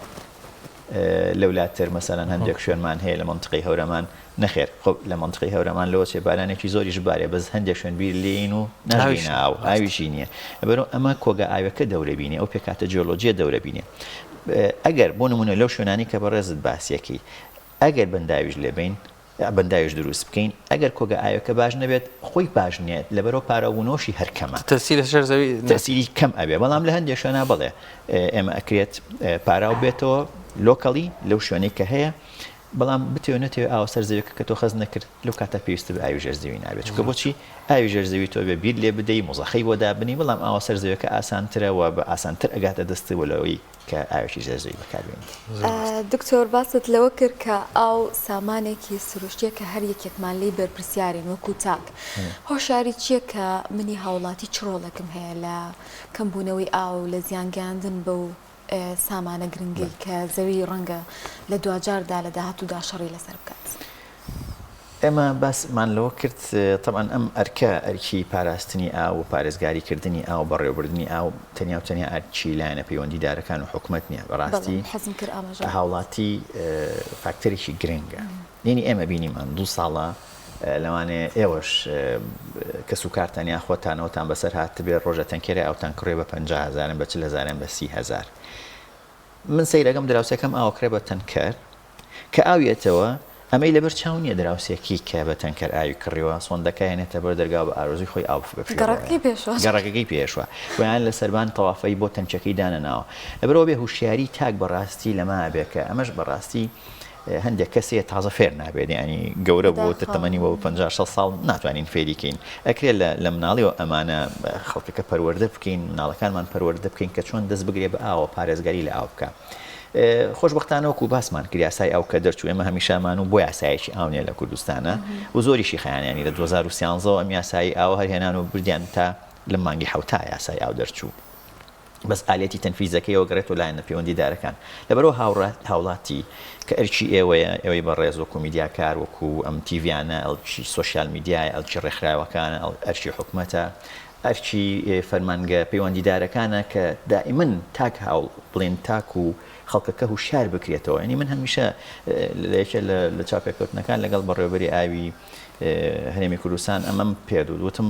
لەولاتر مەسەلەن هەندێک شوێنمان هەیە لە منطقەی هەورەمان نەخێر خۆ لە منطقەی هەورەمان لەوە چێ بارانێکی زۆریش بارێ بەس هەندێک شوێن بیر لێین و ناوینە ئاو ئاویشی نییە بەرەو ئەمە کۆگە ئاوەکە دەورەبینێ ئەو پێکاتە جیۆلۆجیە دەورەبینێ ئەگەر بۆ نمونە لەو شوێنانی کە بەڕێزت باسیەکەی ئەگەر بەنداویش لێبین بەنداویش دروست بکەین ئەگەر کۆگە ئاوەکە باش نەبێت خۆی باش نیێت لەبەرەوە پارەبوونەوەشی هەرکەمە تەسیری کەم ئەبێ بەڵام لە هەندێک شوێنە بڵێ ئێمە ئەکرێت پاراو بێتەوە لۆکەڵی لەو شوێنەی کە هەیە بەڵام بتێو نەتێوێت ئاوە سەرزەویەکە کە تۆ خەز نەکرد لەو کاتە پێویستە بە ئاوی ژێرزەوی نابێت چونکە بۆچی ئاوی ژێرزەوی تۆ بێ بیر لێ بدەی مۆزەخەی بۆ دابنی بەڵام ئاوە سەرزەویەکە ئاسانترەوە بە ئاسانتر ئەگاتە دەستی وەلەوەی کە ئاوێکی ژێرزەوی بەکاربێنیت دکتۆر باست لەوە کرد کە ئاو سامانێکی سروشتیە کە هەر یەکێکمان لێ بەرپرسیارین وەکو تاک هۆشاری چییە کە منی هاوڵاتی چڕۆڵەکەم هەیە لە کەمبوونەوەی ئاو لە زیانگەاندن بەو سامانە گرنگی کە زەوی ڕەنگە لە دوجاردا لە داهاتوودا شەڕی لەسەر بکات ئێمە باسمان لەوە کرد تەمان ئەم ئەرکە ئەرکی پاراستنی ئاو و پارێزگاریکردنی ئاو بەڕێوەبردننی ئاو تەنیا و تەنیا ئەرچی لایەنە پەیوەندیدارەکان و حکومت نییە بەڕاستی هاوڵاتی فاکتەرێکی گرنگە نینی ئێمە بینیمان 2 ساڵە لەوانەیە ئێوەش کە سوکارتەنیا خۆتانەوەتان بەسەر هات بێت ڕۆژە تەنکێرە ئەوتان کڕێ بە 50,000 بە 40,000 بە 30,000 من سەیرەکەم دراوسەکەم ئاوکرێ بە تەنکەر کە ئاویێتەوە ئەمەی لەبەر چاو نییە دراوسێکی کە بە تەنکەر ئاوی کڕیوە سۆندەکەیانێتە بەر دەرگا بە ئارۆزی خۆی ئاو گەڕەکەی پێشوە ویان لە سەربان تەوافەی بۆ تەنچەکەی دانەناوە لەبەرەوە بێ هوشیاری تاک بەڕاستی لەما بێکە ئەمەش بەڕاستی هەندێک کەسێ تازە فێر نابێت ینی گەورە بۆ تەمەنی بۆ 50 ساڵ ناتوانین فێریکەین ئەکرێت لە مناڵیەوە ئەمانە خەڵکەکە پەروەردە بکەین مناڵەکانمان پەروەردە بکەین کە چۆن دەست بگرێ بە ئاوە پارێزگاری لە ئاو بکە خۆشبەختانەوەکو باسمان کرد یاسای ئاو کە دەرچوو ئێمە هەمیشەمان و بۆ یاسایەکی ئاونێ لە کوردستانە و زۆریشی خەیانیانی لە 2013 ئەم یاسایی ئاوە هەرهێنان و بردیان تا لە مانگی حوتا یاسای ئاو دەرچوو بەس ئالێتی تەنفیزەکەیەوە گەڕێت و لایەنە پەیوەندیدارەکان لەبەرەوە هاوڵاتی کە ئەرچی ئێوەیە ئەوەی بەڕێز وەکو میدیاکار وەکو ئەم تیڤیانە ئەلچی سۆشیال میدیای ئەلچی ڕێکخراوەکانە ئەرچی حکومەتە ئەرچی فەرمانگە پەیوەندیدارەکانە کە دائیمەن تاک هاوڵ بڵێن تاک و خەڵکەکە هوشیار بکرێتەوە ینی من هەمیشە لەیەکێ لە چاپێککەوتنەکان لەگەڵ بەڕێوەبەری ئاوی هەرێمی کوردستان ئەمەم پێدوتم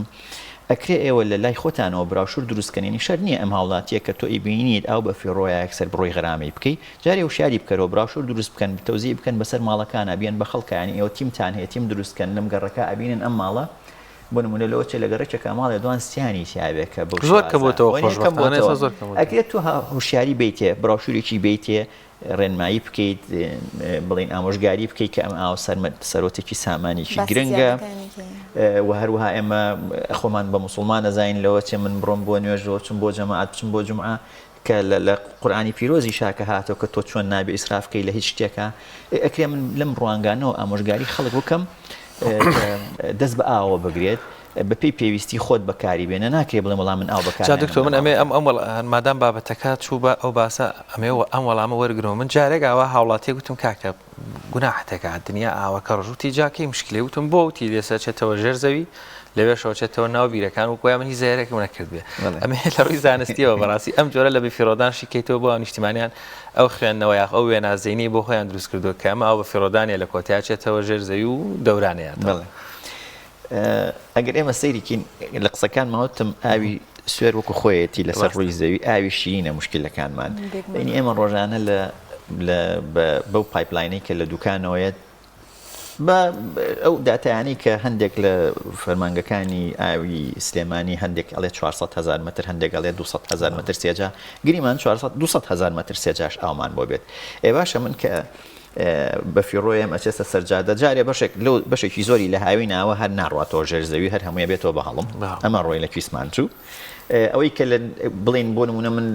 ئەکرێ ئێوە لە لای خۆتانەوە براوشور دروستکەنی شەر نییە ئەم هاوڵاتیە کە تۆ ئیبینیت ئەو بە فیڕۆیە یەکسەر بڕۆی غەرامی بکەیت جارێ وشیاری بکەرەوە براوشور دروست بکەن تەوزیع بکەن بەسەر ماڵەکانە بیان بە خەڵکانی ئێوە تیمتان هەیە تیم دروستکەن لەم گەڕەکە ئەبینن ئەم ماڵە بۆ نمونە لەوە چێ لە گەڕێکێکە ماڵێ دوان سیانی تیاابێت کە زۆر کەبوتەوە خۆش ئەکرێت تو هوشیاری بیتێ براوشورێکی بیتێ ڕێنمایی بکەیت بڵین ئامۆژگاری بکەیت کە ئەم ئاو سەرۆتێکی سامانێکی گرنگە و هەروەها ئێمە خۆمان بە موسڵمان نەزانین لەوە چێ من بڕۆم بۆ نوێژەوە چم بۆ جەماعەت بچم بۆ جومعە کە لە قورئانی پیرۆزی شاکە هاتەوە کە تۆ چۆن نابێ ئیسراف بکەی لە هیچ شتێکە ئەکرێ من لەم ڕوانگانەوە ئامۆژگاری خەڵک بکەم دەست بە ئاوە بگرێت بەپی پێویستی خۆت بەکاری بێنە ناکرێ بڵێ وەڵام من ئاو بەکار دکتۆر من ئەمێ مادام بابەتەکە چوو بە ئەو باسە ئەمێەوە ئەم وەڵامە وەرگرەوە من جارێک ئاوا هاوڵاتی گوتم کاکە گوناحەتێکە دنیا ئاوەکە ڕژوتی جاکەی مشکلی وتم بۆ وتی لێسەر چێتەوە ژێر زەوی لەوێ شەوچێتەوە ناو بیرەکان و کۆیان منی زایرێکی منەکرد بێ ئەمێ لە ڕووی زانستیەوە بەڕاستی ئەم جۆرە لە بفیڕۆدان شیکەیتەوە بۆ نیشتیمانیان ئەو خوێندنەوە یاخ ئەو وێنازینی بۆ خۆیان دروست کردو کە ئەمە ئەو بەفیڕۆدانێ لە کۆتیا چێتەوە ژێر زەوی و دەورانەیە ئەگەر ئێمە سەیریکین لە قسەکان ماوەتم ئاوی سوێر وەکو خۆیەتی لەسەر ڕووی زەوی ئاوی شیرینە مشکلەکانمان بینی ئێمە ڕۆژانە بەو پایپلاینەی کە لە دوکانەوەیە بە ئەو داتایانی کە هەندێک لە فەرمانگەکانی ئاوی سلێمانی هەندێک ئەڵێ 400,000 متر هەندێک ئەڵێ 200,000 متر سێجا گریمان 200,000 متر سێجاش ئاومان بۆ بێت باشە من کە بەفیڕۆیە ئەچێستە سەرجادە جارێ بەشێکی زۆری لە هاوی ناوە هەر ناڕاتەوە ژێر زەوی هەر هەموویە بێتەوە بە هەڵم ئەمە ڕۆی لە کویسمان چوو ئەوەی کە بڵین بۆ نمونە من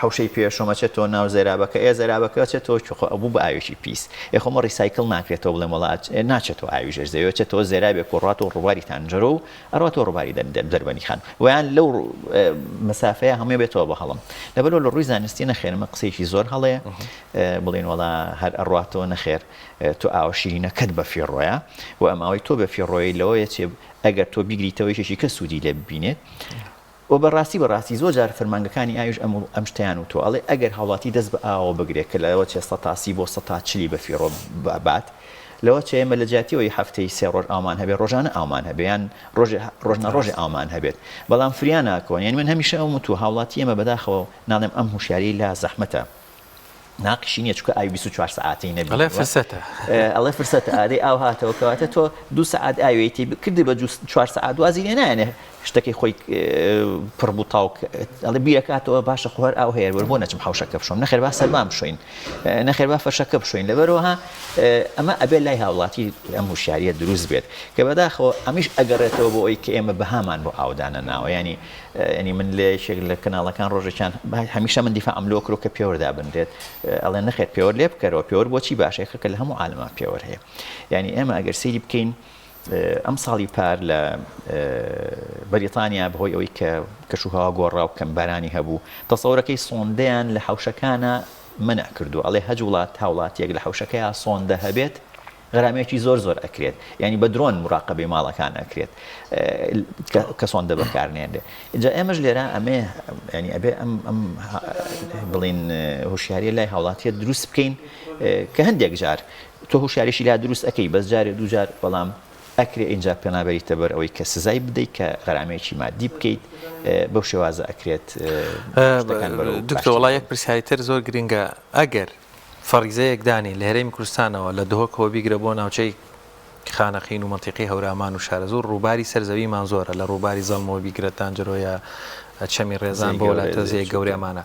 حوشەی پێشۆمەچێتەوە ناو زێرابەکە زێرابەکە چێتەوە ئەبوو بە ئاوێکی پیس خۆمە ڕیسایکل ناکرێتەوە بڵێم وڵات ناچێتەوە ئاوی ژێر زەوی چێتەوە زێرابێک و ڕاتەوە ڕووباری تانجەرە و ئەڕاتەوە ڕووباری دەربەنی خان ویان لەو مەسافەیە هەمووی بێتەوە بە هەڵم لەبەرەوە لە ڕووی زانستی نەخێنمە قسەیەکی زۆر هەڵەیە بڵین وڵا هەر ئەڕاتەوە نەخێر تۆ ئاوە شیرینەکەت بە فیڕۆیە و ئەماوەی تۆ بە فیڕۆی لەوەیە چێ ئەگەر تۆ بیگریتەوەی شێکی کە سوودی لێ ببینێت و بەڕاستی زۆر جار فەرمانگەکانی ئاویش ئەم شتیان و تۆ ئەڵێ ئەگەر هاوڵاتی دەست بە ئاوە بگرێت کە لەوە چێ 100 بۆ 140 بە فیڕۆ بات لەوە چێ ئێمە لە جیاتیەوەی هەفتەی 3 ڕۆژ ئامان هەبێت ڕۆژانە ئامان هەبێیان ڕۆژنە ڕۆژی ئامان هەبێت بەڵام فریان ناکۆن یعنی من هەمیشە ئەو تو هاوڵاتی ئێمە بەداخەوە ناڵێم ئەم هوشیاری لا زەحمەتە ناقیشی نییە چکە ئاوی 24 ساعتی نەبێت ئەڵێ فرسەتە ئادەی ئاو هاتەوە کەواتە تۆ 2 ساعت ئاوێتی کردی بە 4 ساعت دوازی لێ نایەنێ شتێکی خۆی پڕ بوو تاو ئەڵێ بیرەکاتەوە باشە خۆر ئاو هەیە بۆ نەچم حوشەکە بشۆم نەخێر با سەربام بشۆین نەخێر با فەرشەکە بشۆین لەبەرەوەها ئەمە ئەبێ لای هاوڵاتی ئەم هوشیاریە دروست بێت کە بەداخەوە ئەمیش ئەگەڕێتەوە بۆ ئەوی کە ئێمە بەهامان بۆ ئاودانە ناوە ینی من لێ یەکێک لە کەناڵەکان ڕۆژێکیان هەمیشە من دیفاع ئەملۆ کرۆ کە پێوەردا بنرێت ئەڵێ نەخێت پێوەر لێ بکەرەوە پێوەر بۆچی باشەیە کە لە هەموو عالەما پێوەر هەیە ینی ئێمە ئەگەر سەیری بکەین ئەم ساڵی پار لە بەریتانیا بەهۆی ئەوەی کە کەشوهەوا گۆڕا و کەمبارانی هەبوو تەسەورەکەی سۆندەیان لە حوشەکانە منع کردو ئەڵێ هەج وڵات هاوڵاتیەک لە حوشەکەیە سۆندە هەبێت غەرامەیەکی زۆر ئەکرێت ینی بە درۆن مراقبەی ماڵەکان ئەکرێت کە سۆندە بەکارنێنێ اینجا ئێمەش لێرە ئەمێ ینی ئەبێ ئەم بڵین هوشیاریە لای هاوڵاتیە دروست بکەین کە هەندێک جار تۆ هوشیاریشی لا دروست ئەەکەی بەس جارێ دووجار بەڵام ئەکرێ اینجا پێنابەریتە بەر ئەوەی کە سزای بدەیت کە غەرامەیەکی مادی بکەیت بەو شێوازە ئەکرێت دکتۆر وڵای یەک پرسیاریتر زۆر گرنگە ئەگەر فەریزەیەک دانی لە هەرێمی کوردستانەوە لە دهۆکەوە بیگرە بۆ ناوچەی خانەقین و مەنتیقی هەورامان و شارە زۆر ڕووباری سەرزەویمان زۆرە لە ڕووباری زەڵمەوە بیگرە تانجەرۆیە چەمی ڕێزان بۆ وڵاتە زەیە گەورەمانە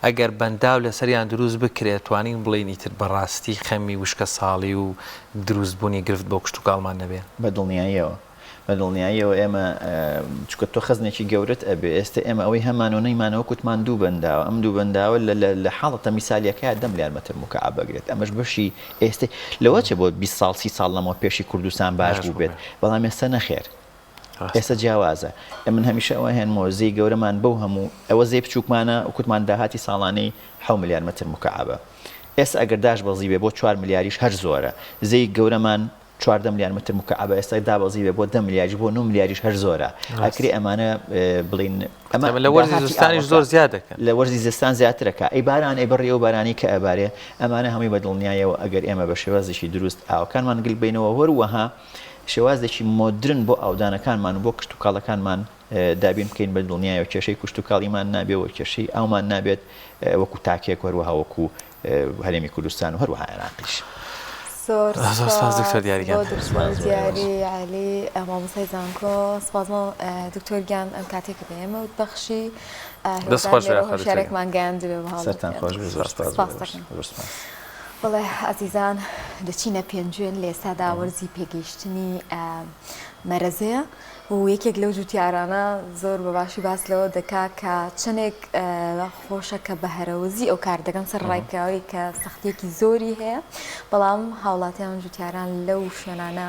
ئەگەر بەنداو لەسەریان دروست بکرێت توانین بڵێن ئیتر بەڕاستی خەمی وشکە ساڵی و دروستبوونی گرفت بۆ کشتتوکاڵمان نەبێ بەدڵنیاییەوە ئێمە چکە تۆ خەزنێکی گەورت ئەبێ ئێستا ئێمە ئەوەی هەمانۆنەیمانەوە کوتمان دوو بەنداوە ئەم دوو بەنداوە لە حاڵەتە میسالیەکە 10 ملیار مەتر مکعب بگرێت ئەمەش بەشی ئێستا لەوە چێ بۆ 20 ساڵ 30 ساڵ لەمەوە پێشی کوردستان باش بوو بێت بەڵام ئێستا نەخێر ئێستا جیاوازە من هەمیشە ئەوە هێنمەوە زەی گەورەمان بەو هەموو ئەوە زەی بچووکمانە و کوتمان داهاتی ساڵانەی 7 ملیار مەتر مکعبە ئێستا ئەگەر داش بەزی بێ بۆ 4 ملیاریش هەر زۆرە زەی گەورەمان 14 ملیار متر مکعب ئێستا دابەزی بێ بۆ 10 ملیاری بۆ 9 ملیاریش هەر زۆرە ئەکری ئەمانە بڵین ئەمە لە وەرزی زستانیش زۆر زیاد دەکەن لە وەرزی زستان زیاترەکە ئەی باران ئەی بەڕێ و بارانی کە ئەبارێ ئەمانە هەمووی بەدڵنیایەوە ئەگەر ئێمە بە شێوازێکی دروست ئاوەکانمان گل بینەوە وەروەها شێوازێکی مۆدرن بۆ ئاودانەکانمان و بۆ کشتتوکاڵەکانمان دابین بکەین بە دڵنیایەوە کێشەی کشتتوکاڵیمان نابێەوە کێشەی ئەومان نابێت وەکو تاکێک وەروەها وەکو هەرێمی کوردستان و هەروەها عێراقیش زۆر سپاس دکتۆر دیاریگیان دیاری علی مامۆستای زانکۆ سپاسمە دکتۆرگیان ئەم کاتێکە بە ئێمە بەخشی شارێکمان گەیاندوێ سەرتان خۆش بڵێ ئازیزان دەچینە پێنجوێن لە ئێستادا وەرزی پێگەیشتنی مەرەزەیە و یەکێک لەو جوتیارانە زۆر بە باشی باس لەوە دەکا کە چەندێک خۆشە کە بە هەرەوەزی ئەو کار دەکەن سەر ڕایکاوی کە سەختیەکی زۆری هەیە بەڵام هاوڵاتیان جوتیاران لەو شوێنانە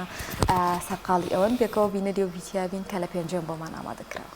سەرقاڵی ئەوەن بێکەوە بینەری و بیتیابین کە لە پێنجوێن بۆمان ئامادەکراوە.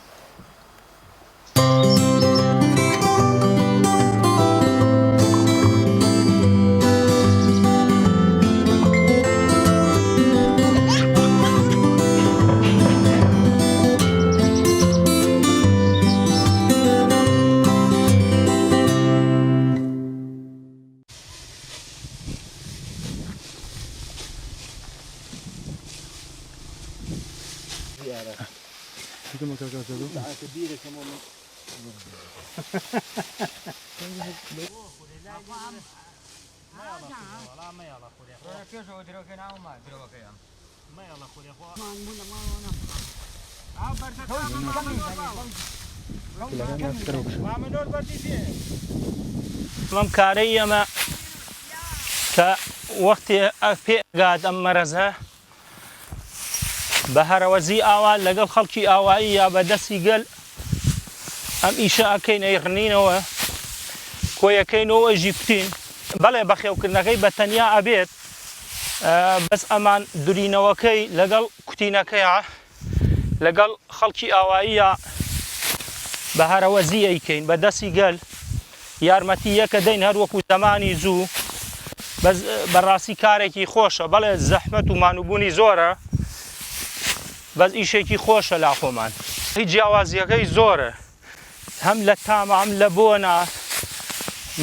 لەم کارەی ئەمە کە وەختی پێگات ئەم مەرەزە بە هەرەوەزی ئاوا لەگەڵ خەڵکی ئاوایی یا بەدەستی گەل ئەم ئیشە ئەکەین ئەیڕنینەوە کۆیەکەینەوە ئەژی کوتین بەڵێ بەخێوکردنەکەی بە تەنیا ئەبێت بەس ئەمان دورینەوەکەی لەگەڵ کوتینەکەیە لەگەڵ خەڵکی ئاواییە بە هەرەوەزی ئەیکەین بەدەستی گەل یارمەتی یەکە دەین هەر وەکو زەمانی زوو بەڕاستی کارێکی خۆشە بەڵێ زەحمەت و مانوبوونی زۆرە بەس ئیشێکی خۆشە لا خۆمان هیچ جیاوازیەکەی زۆرە هەم لە تامە هەم لە بۆنە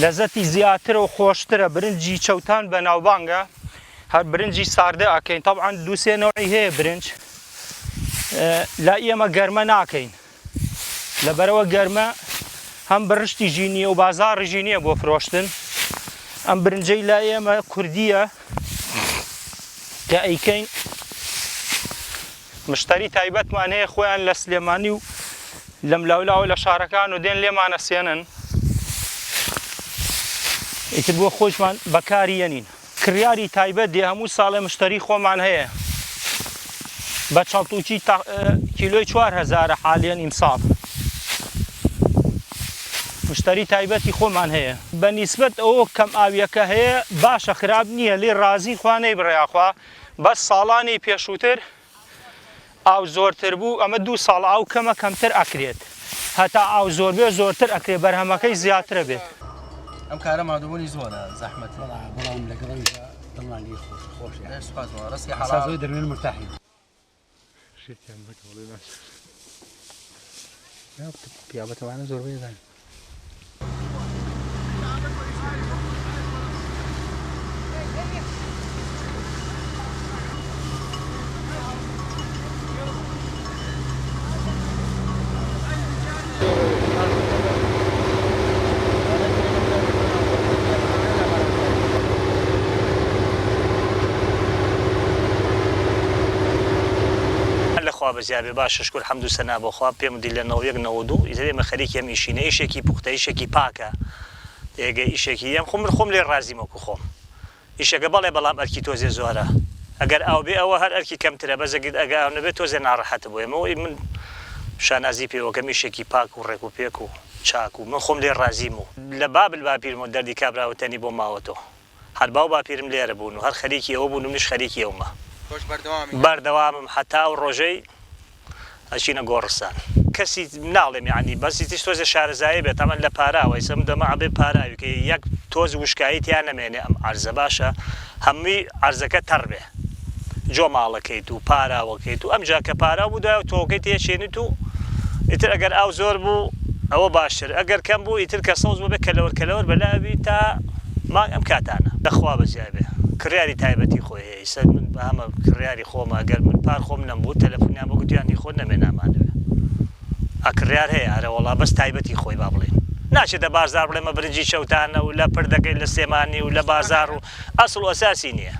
لەزەتی زیاترە و خۆشترە برنجی چەوتان بە ناوبانگە هەر برنجی ساردە ئەکەین طبعاً دووسێ نەوعی هەیە برنج لا ئێمە گەرمە ناکەین لەبەرەوە گەرمە هەم بڕشتی ژینیە و بازاڕی ژینیە بۆ فرۆشتن ئەم برنجەی لا ئێمە کوردیە کە ئەیکەین مشتری تایبەتمان هەیە خۆیان لە سلێمانی و لەم لاولاوە لە شارەکان و دێن لێمانە سێنن ئیتر بۆ خۆشمان بەکاری یەنین کڕیاری تایبەت دێ هەموو ساڵێ مشتری خۆمان هەیە بە چەڵتوکی کیلۆی 4000 حالیان ئیمساڵ مشتری تایبەتی خۆمان هەیە بە نیسبەت ئەوە کەم ئاویەکە هەیە باشە خراپ نییە لێ ڕازی خوانەی بڕیاخوا بەس ساڵانی پێشووتر ئاو زۆرتر بوو ئەمە 2 ساڵ ئاو کەمە کەمتر ئەکرێت هەتا ئاو زۆر بێ زۆرتر ئەکرێت بەرهەمەکەی زیاترە بێت ئەم کارە مادوبوونی زۆرە زەحمەت بەڵام لەگەڵ دڵانی خۆشی ڕستی حەڵال دەروێن مرتاحی پیاوەتەوانە زۆر بێدان بەزیابێ باشە شکر حەمد و سەنا بۆ خوا پێم دی لە 1992 ئیتر ئێمە خەریکی ئەم ئیشینە ئیشێکی پوختە ئیشێکی پاکە ئێگە ئیشێکی ئەم خۆم لێ ڕازیمەکو خۆم ئیشەکە بەڵێ بەڵام ئەرکی تۆزێ زۆرە ئەگەر ئاو بێ ئەوە هەر ئەرکی کەمترە بەزەگت ئەگە ئەو نەبێت تۆزێ ناڕەحەتە بۆ ئێمەوەی من شانازی پێوەکەم ئیشێکی پاک و ڕێک و پێک و چاک و من خۆم لێ ڕازیم و لە بابل باپیرم و دەردی کابراوەتەنی بۆ ماوەتەوە هەر باو باپیرم لێرە بوون و هەر خەریکی ئەوە بوون و منیش خەریکی ئەومە بەردەوامم هەتا و ڕۆژەی ئەچینە گۆڕستان کەسی ناڵێم یعنی بەسی تیش تۆزە شارەزایی بێت ئەمە لە پاراوە ئێسم دەمە ئەبێ پاراوی کە یەک تۆز وشکایی تیان نەمێنێ ئەم عەرزە باشە هەمووی عەرزەکە تەڕ بێ جۆ ماڵەکەیت و پاراوەکەیت و ئەمجا کە پارا بوو دوای تۆکەی تێچێنیت و ئیتر ئەگەر ئاو زۆر بوو ئەوە باشتر ئەگەر کەم بوو ئیتر کە سەوز بوو بێ کەلەوەر بەلاوی تا مانگ ئەم کاتانە دەخوا بەجیا بێ کڕیاری تایبەتی خۆی هەیە ئێستا من بە هەمە کڕیاری خۆمە ئەگەر من پار خۆم نەبوو تەلەفۆنیان بۆ گوتیانی خۆ نەمێنامانەوێ ئەکڕیار هەیە ئارە وەڵا بەس تایبەتی خۆی با بڵێن ناچێت دە بازار بڵێمە برنجی شەوتانە و لە پردەکەی لە سێمانی و لە بازار و ئەسڵ و ئەساسی نییە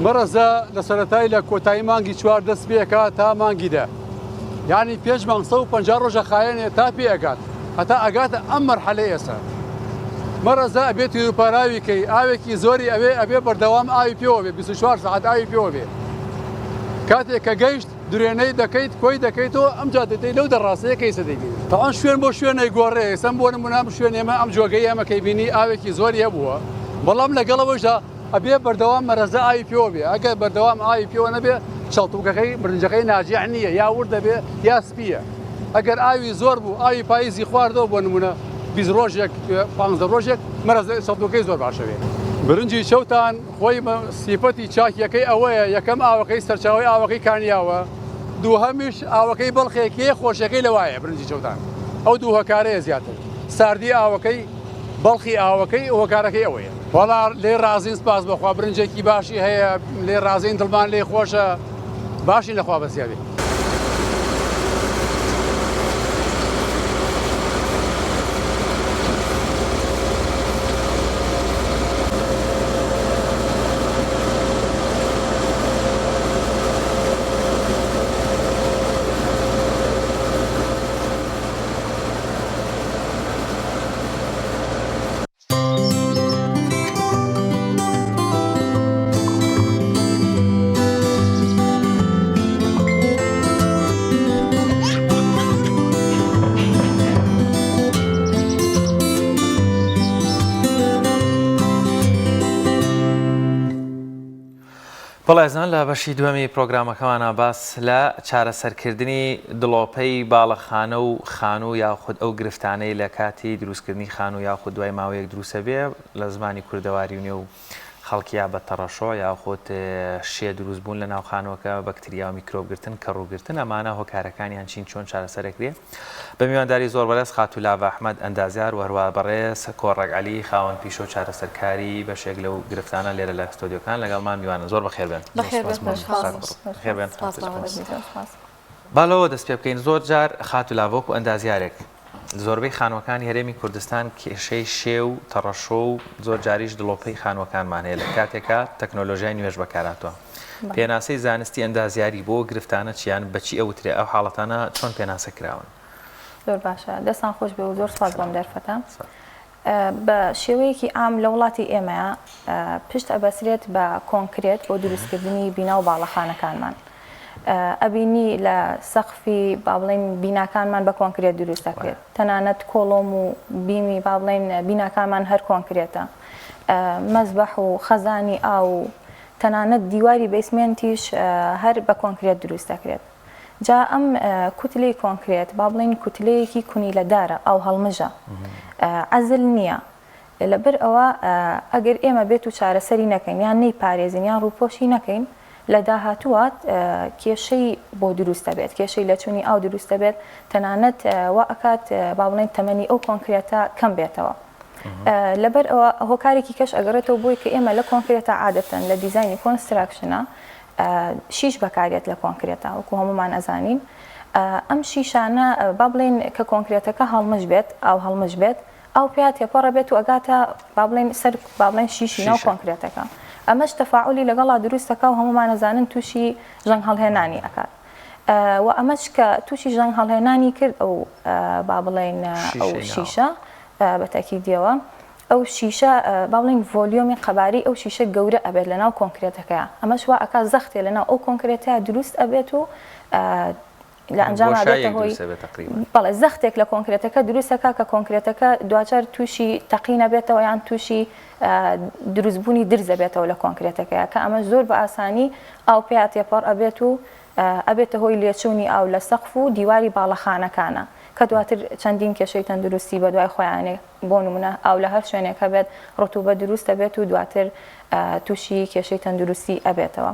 مەرەزە لە سەرەتای لە کۆتایی مانگی 4 دەست پێکات تا مانگی 10 یعنی پێش مانگ 150 ڕۆژە خایەنێ تا پێ ئەگات هەتا ئەگاتە ئەم مەرحەلەی ئێستا مەرەزە ئەبێت پاراویکەی ئاوێکی زۆری ئەبێ بەردەوام ئاوی پێوە بێ 24 ساعت ئاوی پێوە بێ کاتێک کە گەیشت درێنەی دەکەیت کۆی دەکەیتەوە ئەمجا دەدەی لەو دەڕاستەیە کەیسە دەیبینی تەوان شوێن بۆ شوێنەی گۆڕێ ئێستا بۆ نمونە شوێن ئێمە ئەم جۆگەی ئێمەکەی بینی ئاوێکی زۆری هەبووە بەڵام لەگەڵەوەشدا ئەبێ بەردەوام مەرەزە ئاوی پێوە بێ ئەگەر بەردەوام ئاوی پێوە نەبێ چەڵتوکەکەی برنجەکەی ناجیع نییە یا ور دەبێ یا سپیە ئەگەر ئاوی زۆر بوو ئاوی پاییزی خواردەوە بۆ نمونە 20 ڕۆژێک 15 ڕۆژێک مەرەزە چەڵتوکەی زۆر باشەوێ برنجی چەوتان خۆی سیفەتی چاکیەکەی ئەوەیە یەکەم ئاوەکەی سەرچاوی ئاوەکەی کانیاوە دووهەمیش ئاوەکەی بەڵخێکی خۆشەکەی لەوایە برنجی چەوتان ئەو دوو هۆکارەیە زیاتر ساردی ئاوەکەی بەڵخی ئاوەکەی هۆکارەکەی ئەوەیە وەڵا لێ ڕازین سپاس بەخوا برنجێکی باشی هەیە لێ ڕازین دڵمان لێ خۆشە باشی لەخوا بەسیاوی بەڵێزان لە بەشی دووەمی پرۆگرامەکەمانە باس لە چارەسەرکردنی دڵۆپەی باڵەخانە و خانوو یاخود ئەو گرفتانەی لە کاتی دروستکردنی خانوو یاخود دوای ماوەیەک دروستە بێ لە زمانی کوردەواری نێ و خەڵکییا بە تەڕەشۆ یاخود شێ دروستبوون لە ناو خانووەکە بەکتریا و میکرۆبگرتن کە ڕووگرتن ئەمانە هۆکارەکانیان چۆن چارەسەرەکرێ بە میوانداری زۆر بەرز خاتولاڤ ئەحمەد ئەندازیار وەروە بەڕێز کۆڕەک عەلی خاوەن پیشۆ چارەسەرکاری بەشێک لەو گرفتانە لێرە لە ستۆدیۆکان لەگەڵمان میوانە زۆر بەخێر بێن باڵەوە دەست پێ بکەین زۆر جار خاتولاڤۆک و ئەندازیارێک زۆربەی خانووەکانی هەرێمی کوردستان کێشەی شێ و تەڕەشۆ و زۆر جاریش دڵۆپەی خانووەکانمان هەیە لە کاتێکە تەکنۆلۆژیای نوێژ بەکاراتوە پێناسەی زانستی ئەندازیاری بۆ گرفتانە چیان بەچی ئەوترێ ئەو حاڵەتانە چۆن پێناسە کراون زۆر باشە دەستان خۆش بێ و زۆر سپاس بۆم دەرفەتە بە شێوەیەکی ئام لە وڵاتی ئێمەیە پشت ئەبەسرێت بە کۆنکرێت بۆ دروستکردنی بینا و باڵەخانەکانمان ئەبینی لە سەقفی با بڵێن بیناکانمان بە کۆنکرێت دروست دەکرێت تەنانەت کۆڵۆم و بیمی با بڵێن بیناکانمان هەر کۆنکرێتە مەزبەح و خەزانی ئاو و تەنانەت دیواری بەیسمێنتیش هەر بە کۆنکرێت دروست دەکرێت جا ئەم کوتلەی کۆنکرێت با بڵێن کوتلەیەکی کونیلەدارە ئەو هەڵمژە عەزل نییە لەبەر ئەوە ئەگەر ئێمە بێت و چارەسەری نەکەین یان نەی پارێزین یان ڕووپۆشی نەکەین لە داهاتووە کێشەی بۆ دروستە بێت کێشەی لە چوونی ئاو دروستە بێت تەنانەت وا ئەکات با بڵێن تەمەنی ئەو کۆنکرێتە کەم بێتەوە لەبەر ئەوە هۆکارێکی کەش ئەگەڕێتەوە بۆی کە ئێمە لە کۆنکرێتە عادەتەن لە دیزایانی کۆنستراکشنە شیش بەکارێت لە کۆنکرێتە وەکو هەمومان ئەزانین ئەم شیشانە با بڵێن کە کۆنکرێتەکە هەڵمش بێت ئەو هەڵمش بێت ئەو پێ تێپەڕە بێت و ئەگاتە با بڵێن سەر با بڵێن شیشی ناو کۆنکرێتەکە ئەمەش تەفاعولی لەگەڵا دروستەکە و هەمومان ئەزانن تووشی ژەنگ هەڵهێنانی ئەکات و ئەمەش کە تووشی ژەنگ هەڵهێنانی کرد ئەو با بڵێن ئەو شیشە بەتەکیدیەوە ئەو شیشە با بڵێن ڤۆلیۆمی قەباری ئەو شیشە گەورە ئەبێت لەناو کۆنکرێتەکەیە ئەمەش وا ئەکا زەختێ لەناو ئەو کۆنکرێتەیە دروست ئەبێت و لە ئەنجام ئەبێتە هۆی بەڵێ زەختێک لە کۆنکرێتەکە دروستەکە کە کۆنکرێتەکە دواتر تووشی تەقینە بێتەوە یان تووشی دروستبوونی درزە بێتەوە لە کۆنکرێتەکەیە کە ئەمە زۆر بە ئاسانی ئاو پێ تێپەڕ ئەبێت و ئەبێتە هۆی لێچوونی ئاو لە سەقف و دیواری باڵەخانەکانە کە دواتر چەندین کێشەی تەندروستی بە دوای خۆیانێ بۆ نمونە ئاو لە هەر شوێنێکە بێت ڕۆتوبە دروستە بێت و دواتر تووشی کێشەی تەندروستی ئەبێتەوە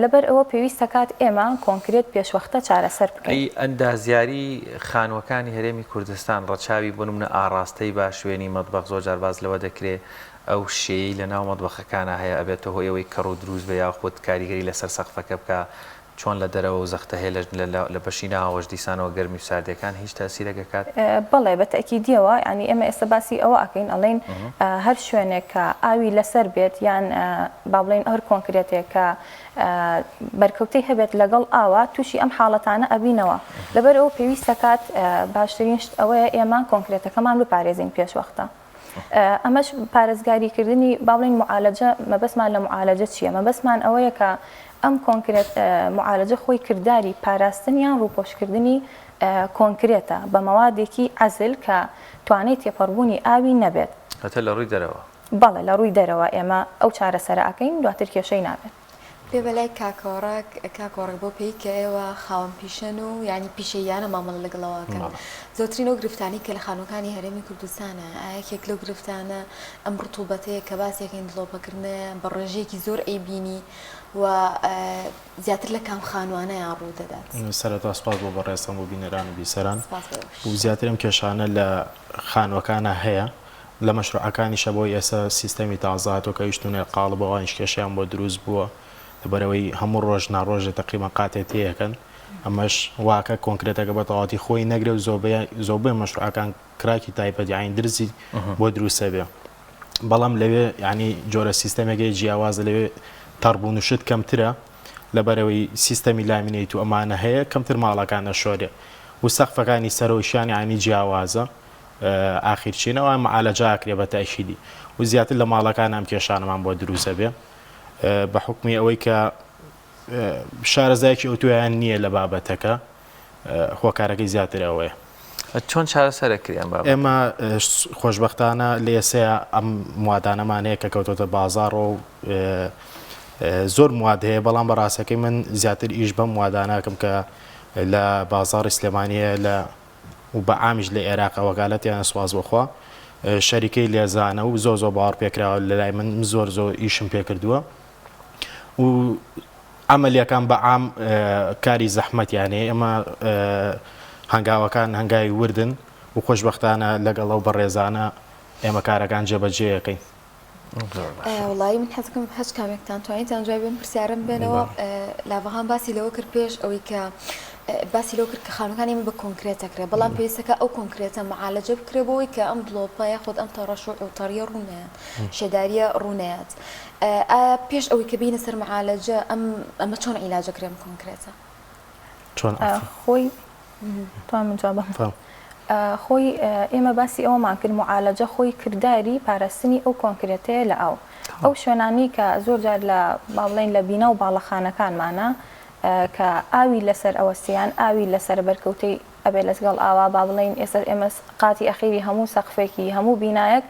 لەبەر ئەوە پێویستە کات ئێمە کۆنکرێت پێشوەختە چارەسەر بکەین ئەندازیاری خانووەکانی هەرێمی کوردستان ڕەچاوی بۆ نمونە ئاڕاستەی با شوێنی مەطبەخ زۆر جار باز لەوە دەکرێت ئەو شێی لە ناو مەطبەخەکانە هەیە ئەبێتە هۆی ئەوەی کەڕ و دروست بە یاخود کاریگەری لەسەر سەقفەکە بکە چۆن لە دەرەوە و زەختە هەیە لە بەشی ناوەش دیسانەوە گەرمی و ساردەکان هیچ تاسیرەکەکات بەڵێ بە تەکیدیەوە ینی ئێمە ئێستا باسی ئەوە ئەکەین ئەڵێن هەر شوێنێک کە ئاوی لەسەر بێت یان با بڵێن هەر کۆنکرێتێک کە بەرکەوتەی هەبێت لەگەڵ ئاوە تووشی ئەم حاڵەتانە ئەبینەوە لەبەر ئەوە پێویستە کات باشترین شت ئەوەیە ئێمە کۆنکرێتەکەمان بپارێزین پێشوەختە ئەمەش پارێزگاریکردنی با بڵێن معالەجە مەبەسمان لە معالەجە چییە مەبەسمان ئەوەیە کە ئەم کۆنکرێت معالەجە خۆی کردداری پاراستن یان ڕووپۆشکردنی کۆنکرێتە بە مەوادێکی عەزل کە توانێت تێپەڕبوونی ئاوی نەبێت هەتە لە ڕووی دەرەوە بەڵێ لە ڕووی دەرەوە ئێمە ئەو چارەسەرە ئەکەین دواتر کێشەی نابێت پێ بەلای کاکۆڕک بۆ پێی کە ئێوە خاوەن پیشەن و ینی پیشەیانە مامەڵ لەگەڵەوەکەن زۆترین ئەو گرفتانی کە لە خانووەکانی هەرێمی کوردستانە ئایەکێک لەو گرفتانە ئەم ڕتوبەتەیە کە باسێکین دڵۆپەکردنە بە ڕێژەیەکی زۆر ئەیبینی و زیاتر لە کام خانوانەیان ڕوو دەدات سەرەتا سپاس بۆ بەڕێستان بۆ بینەران و بیسەران و زیاتر ئەم کێشانە لە خانووەکانە هەیە لە مەشروعەکانیشە بۆ ئێستا سیستەمی تازاتەوە کە ویشتونێ قاڵبەوە کێشیان بۆ دروست بووە لەبەرەوەی هەموو ڕۆژ ناڕۆژە تەقریبان قاتێتیەکەن ئەمەش واکە کۆنکرێتەکە بە تەواتی خۆی نەگرێ و زۆربەی مەشروعەکان کراکی تایبەت یاین درزی بۆ دروستە بێ بەڵام لەوێ ینی جۆرە سیستەمێکی جیاوازە لەوێ تەڕبوون و شت کەمترە لەبەرەوەی سیستەمی لامینەیت و ئەمانە هەیە کەمتر ماڵەکانە شۆرێ و سەقفەکانی سەرۆشیان ینی جیاوازە ئاخیرچینەوە معالەجاکرێ بە تەشیدی و زیاتر لە ماڵەکان ئەم کێشانەمان بۆ دروستە بێ بە حکمی ئەوەی کە شارەزایەکی ئۆتۆیان نییە لە بابەتەکە هۆکارەکەی زیاتر ئەوەیە چۆن چارەسەرەکریان ئێمە خۆشببختانە لە ئێسەیە ئەم موادانەمانەیە کە کەوتۆتە بازاڕ و زۆر مواد هەیە بەڵام بەڕاستەکەی من زیاتر ئیش بەم مواداناکەم کە لە بازاڕی سلێمانیە لە و بە ئامیش لە عێراق وەکالەتیان سواز بخوا شەریکەی لێزانە و زۆر زۆر باوەڕ پێکراوە لە لای من زۆر زۆر ئیشم پێکردووە و ئەمەلیەکان بە عام کاری زەحمەتیانەیە ئێمە هەنگاوەکان هەنگاوی وردن و خۆشببختانە لەگەڵ ئەو بەڕێزانە ئێمە کارەکان جێبەجێەکەین وڵی من حەزکەم هەچ کامێکتان توانیتان جوای بم پرسیارم بێنەوە لاڤەهان باسی لەوە کرد پێش ئەوەی کە باسی لەو کرد کە خانوەکانی من بە کۆنکرێتەکرێت بەڵام پێویستەکە ئەو کۆنکرێتە معالەجە بکرێ بۆەوەی کە ئەم دڵۆپە یاخود ئەم تەڕەشۆ ئەوتەریە ڕوونەیە شێداریە ڕوونەیەت پێش ئەوەی کە بینە سەر معالەجە ئەمە چۆن عیلاجەکرێم کۆنکرێتە چۆن خۆی توان من جواب خۆی ئێمە باسی ئەوەمان کرد معالەجە خۆی کردداری پاراستنی ئەو کۆنکرێتەیە لە ئەو شوێنانی کە زۆر جار لە باڵێن لە بینە و باڵەخانەکانمانە کە ئاوی لەسەر ئەوەستیان ئاوی لەسەر بەرکەوتەی ئەبێ لەگەڵ ئاوا با بڵێن ئێستا ئێمە قاتی ئەخیری هەموو سەقفێکی هەموو بینایەک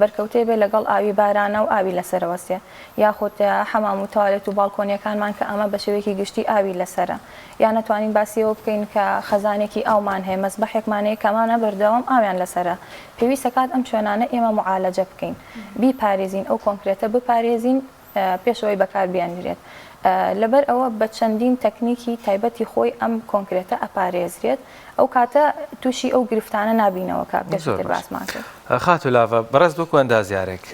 بەرکەوتەی بێ لەگەڵ ئاوی بارانە و ئاوی لەسەرەوەستێ یاخۆت حەمام و توالێت و باڵکۆنیەکانمان کە ئەمە بە شێوەیەکی گشتی ئاوی لەسرە یان نەتوانین باسیەوە بکەین کە خەزانێکی ئاومان هەیە مەزبەحێکمانەیە کەمانە بەردەوام ئاویان لەسرە پێویستە کات ئەم شوێنانە ئێمە معالەجە بکەین بیپارێزین ئەو کۆنکرێتە بپارێزین پێشەوەی بەکار بیانگرێت لەبەر ئەوە بە چەندین تەکنیکی تایبەتی خۆی ئەم کۆنکرێتە ئەپارێزرێت ئەو کاتە تووشی ئەو گرفتانە نابینەوەکە پێشتر باسمان کرد. خاتو لاڤە بەڕێز بکو ئەندازیارێک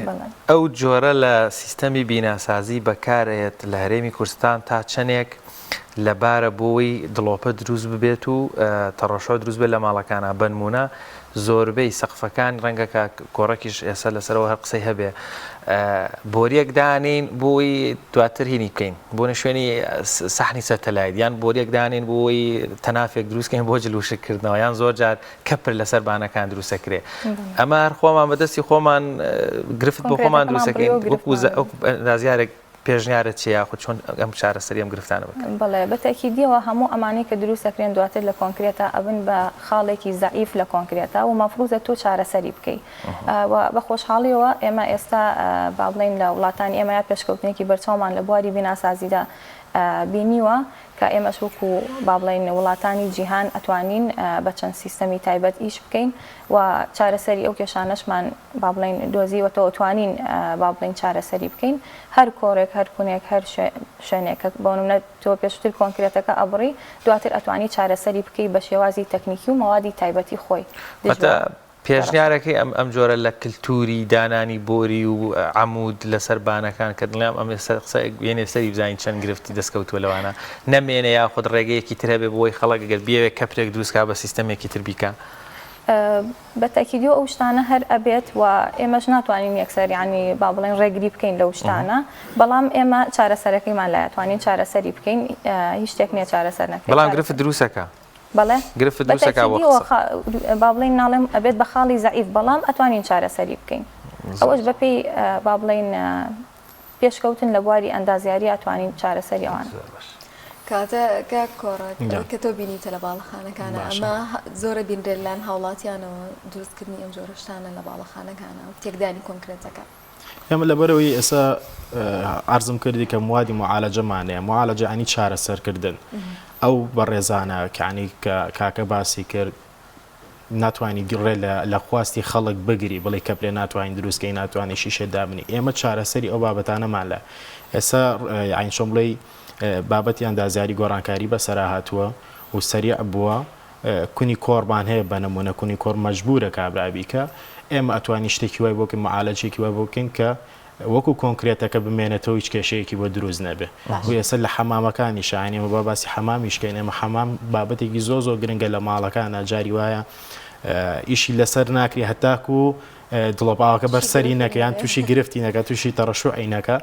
ئەو جۆرە لە سیستەمی بیناسازی بەکارێت لە هەرێمی کوردستان تا چەندێک لەبارە بۆی دڵۆپە دروست ببێت و تەڕەشۆ دروست بێت لە ماڵەکانە بنمونە زۆربەی سەقفەکان ڕەنگەکە کۆڕەکیش ئێستا لەسەرەوە هەر قسەی هەبێ بۆریەک دانین بۆی دواتر هینی بکەین بۆنە شوێنی سەحنی سەتەلایت یان بۆریەک دانین بۆی تەنافێک دروستکەین بۆ جلوشکردنەوە یان زۆر جار کەپر لەسەر بانەکان دروستەکرێ ئەمە هەر خۆمان بەدەستی خۆمان گرفت بۆ خۆمان دروستەکەین وەکو نازیارێک پێشنیارت چی یاخود چۆن ئەم چارەسەری ئەم گرفتانە بکەن؟ بەڵێ بەتەکیدیەوە هەموو ئەمانەی کە دروست دەکرێن دواتر لە کۆنکرێتە ئەبن بە خاڵێکی زەعیف لە کۆنکرێتە و مەفروضە تۆ چارەسەری بکەیت. بە خۆشحاڵیەوە ئێمە ئێستا با بڵێن لە وڵاتانی ئێمە یا پێشکەوتنێکی بەرچاومان لە بواری بیناسازیدا بینیوە کە ئێمەش وەکو با بڵێن وڵاتانی جیهان ئەتوانین بە چەند سیستەمی تایبەت ئیش بکەین و چارەسەری ئەو کێشانەشمان با بڵێن دۆزیوەتەوە ئەتوانین با بڵێن چارەسەری بکەین هەر کۆڕێک هەر کونێک هەر شوێنێکە بۆ نمونە تۆ پێشتر کۆنکرێتەکە ئەبڕی دواتر ئەتوانی چارەسەری بکەی بە شێوازی تەکنیکی و مەوادی تایبەتی خۆی. پێشنیارەکەی ئەم جۆرە لە کللتوری دانانی بۆری و عمود لەسەر بانەکان کە دڵیان ئەم قسەێنێ سەری بزانین چەند گرفتی دەستکەوتووە لەوانە نەمێنە یاخود ڕێگەیەکی تر هەبێ بۆی خەڵک گەر بێوێت کەپرێک دروستکە بە سیستەمێکی تر بیکە. بەتەکیدیۆ ئەو شتانە هەر ئەبێت و ئێمەش ناتوانین یەکسەریانی با بڵێن ڕێگری بکەین لەو شتانە بەڵام ئێمە چارەسەرەکەیمان لایەتوانین چارەسەری بکەین هیچ شتێک نییە چارەسەر نەکەین. بەڵام گرفت دروستەکە. بەڵێ گرفت دروستەکە با بڵێن ناڵێم ئەبێت بە خاڵی زەعیف بەڵام ئەتوانین چارەسەری بکەین. ئەوەش بەپێی با بڵێن پێشکەوتن لە بواری ئەندازیاری ئەتوانین چارەسەری ئەوان. کاتە کۆڕەت کە تۆ بینیتە لە باڵەخانەکانە ئەمە زۆرە بینرێت لەن هاوڵاتیانەوە دروستکردنی ئەم جۆرە شتانە لە باڵەخانەکانە و تێکدانی کۆنکرێتەکە. ئێمە لەبەرەوەی ئێستا عرضم کردی کە موادی معالەجەمانەیە معالەجە ئەنی چارەسەرکردن ئەو بەڕێزانە کەعنی کاکە باسی کرد ناتوانانی گڕێ لە خواستی خەڵک بگری بڵێ کە پێ ناتوانین دروستکەی ناتوانانی شیشە دابنی ئێمە چارەسەری ئەو بابەتانەمان لە ئێستا عین شۆم بڵێ بابەتی ئەندازیاری گۆڕانکاری بەسەرا هاتووە و سەریع بووە کونی کۆڕمان هەیە بە نمونە کونی کۆڕ مەجبورە کابرابیکە ئێمە ئەتوانی شتێکی وای بۆکەین معالەجێکی وای بۆکەین کە وەکو کۆنکرێتەکە بمێنێتەوە هیچ کێشەیەکی بۆ دروست نەبێ و ئێستا لە حەمامەکانی شایانێمە بە باسی حەمامیشکەین ئێمە حەمام بابەتێکی زۆ گرنگە لە ماڵەکانە جاری وایە ئیشی لەسەر ناکری هەتاکو دڵۆپاوەکە بەرسەری نەکەیان تووشی گرفتی نەکە تووشی تەڕەشوعینەکە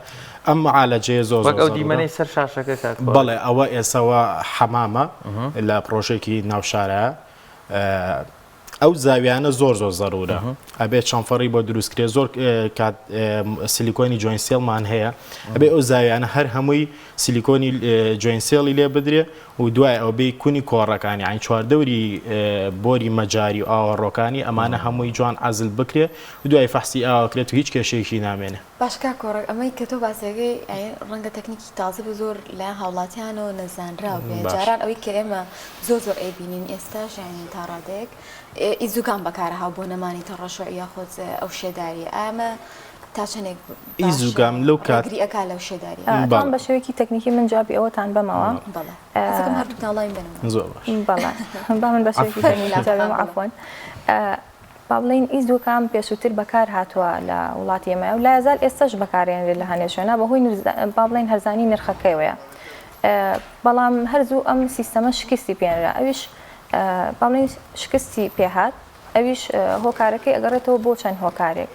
ئەم معالەجەیە زۆر دیمەنەی سەر شاشەکە بەڵێ ئەوە ئێسەوە حەمامە لە پرۆژێکی ناوشارە ئەو زاویانە زۆر زەرورە ئەبێت چەمفەڕی بۆ دروستکرێ زۆر سیلیکۆنی جوینسێڵمان هەیە ئەبێ ئەو زاویانە هەر هەمووی سیلیکۆنی جوینسێڵی لێ بدرێ و دوای ئەو بێ کونی کۆڕەکانی عین چواردەوری بۆری مەجاری و ئاوەڕۆکانی ئەمانە هەمووی جوان عەزل بکرێ و دوای فەحسی ئاوەکرێت و هیچ کێشەیەکی نامێنێ. باشکە کۆڕێک ئەمەی کە تۆ باسێگەی ڕەنگە تەکنیکی تازە بە زۆر لە هاوڵاتیانەوە نەزانراو بێ جاران ئەوەی کە ئێمە زۆر ئەیبینین ئێستاش یانی تا ڕادێک ئیزوکان بەکارەها بۆ نەمانی تەڕەشوع یاخود ئەو شێداری ئامە تا چەندێک ئیزوگام لەو کاتری ئەکا لەو شێداری ئەتوان بە شێوەیەکی تەکنیکی من جوابی ئەوەتان بەمەوە ئەزەکەم هەردووتان لای بنەوە زۆر بەڵێ با من بە شێوەیەکی تەکنیکی جوابم عەفوەن با بڵێن ئیزوکام پێشووتر بەکار هاتووە لە وڵاتی ئێمە و لایەزال ئێستاش بەکارێنرێت لە هەنێ شوێنە بەهۆی با بڵێن هەرزانی نرخەکەیەوەیە بەڵام هەرزوو ئەم سیستەمە شکستی پێنرا ئەویش با بڵێن شکستی پێهات ئەویش هۆکارەکەی ئەگەڕێتەوە بۆ چەند هۆکارێک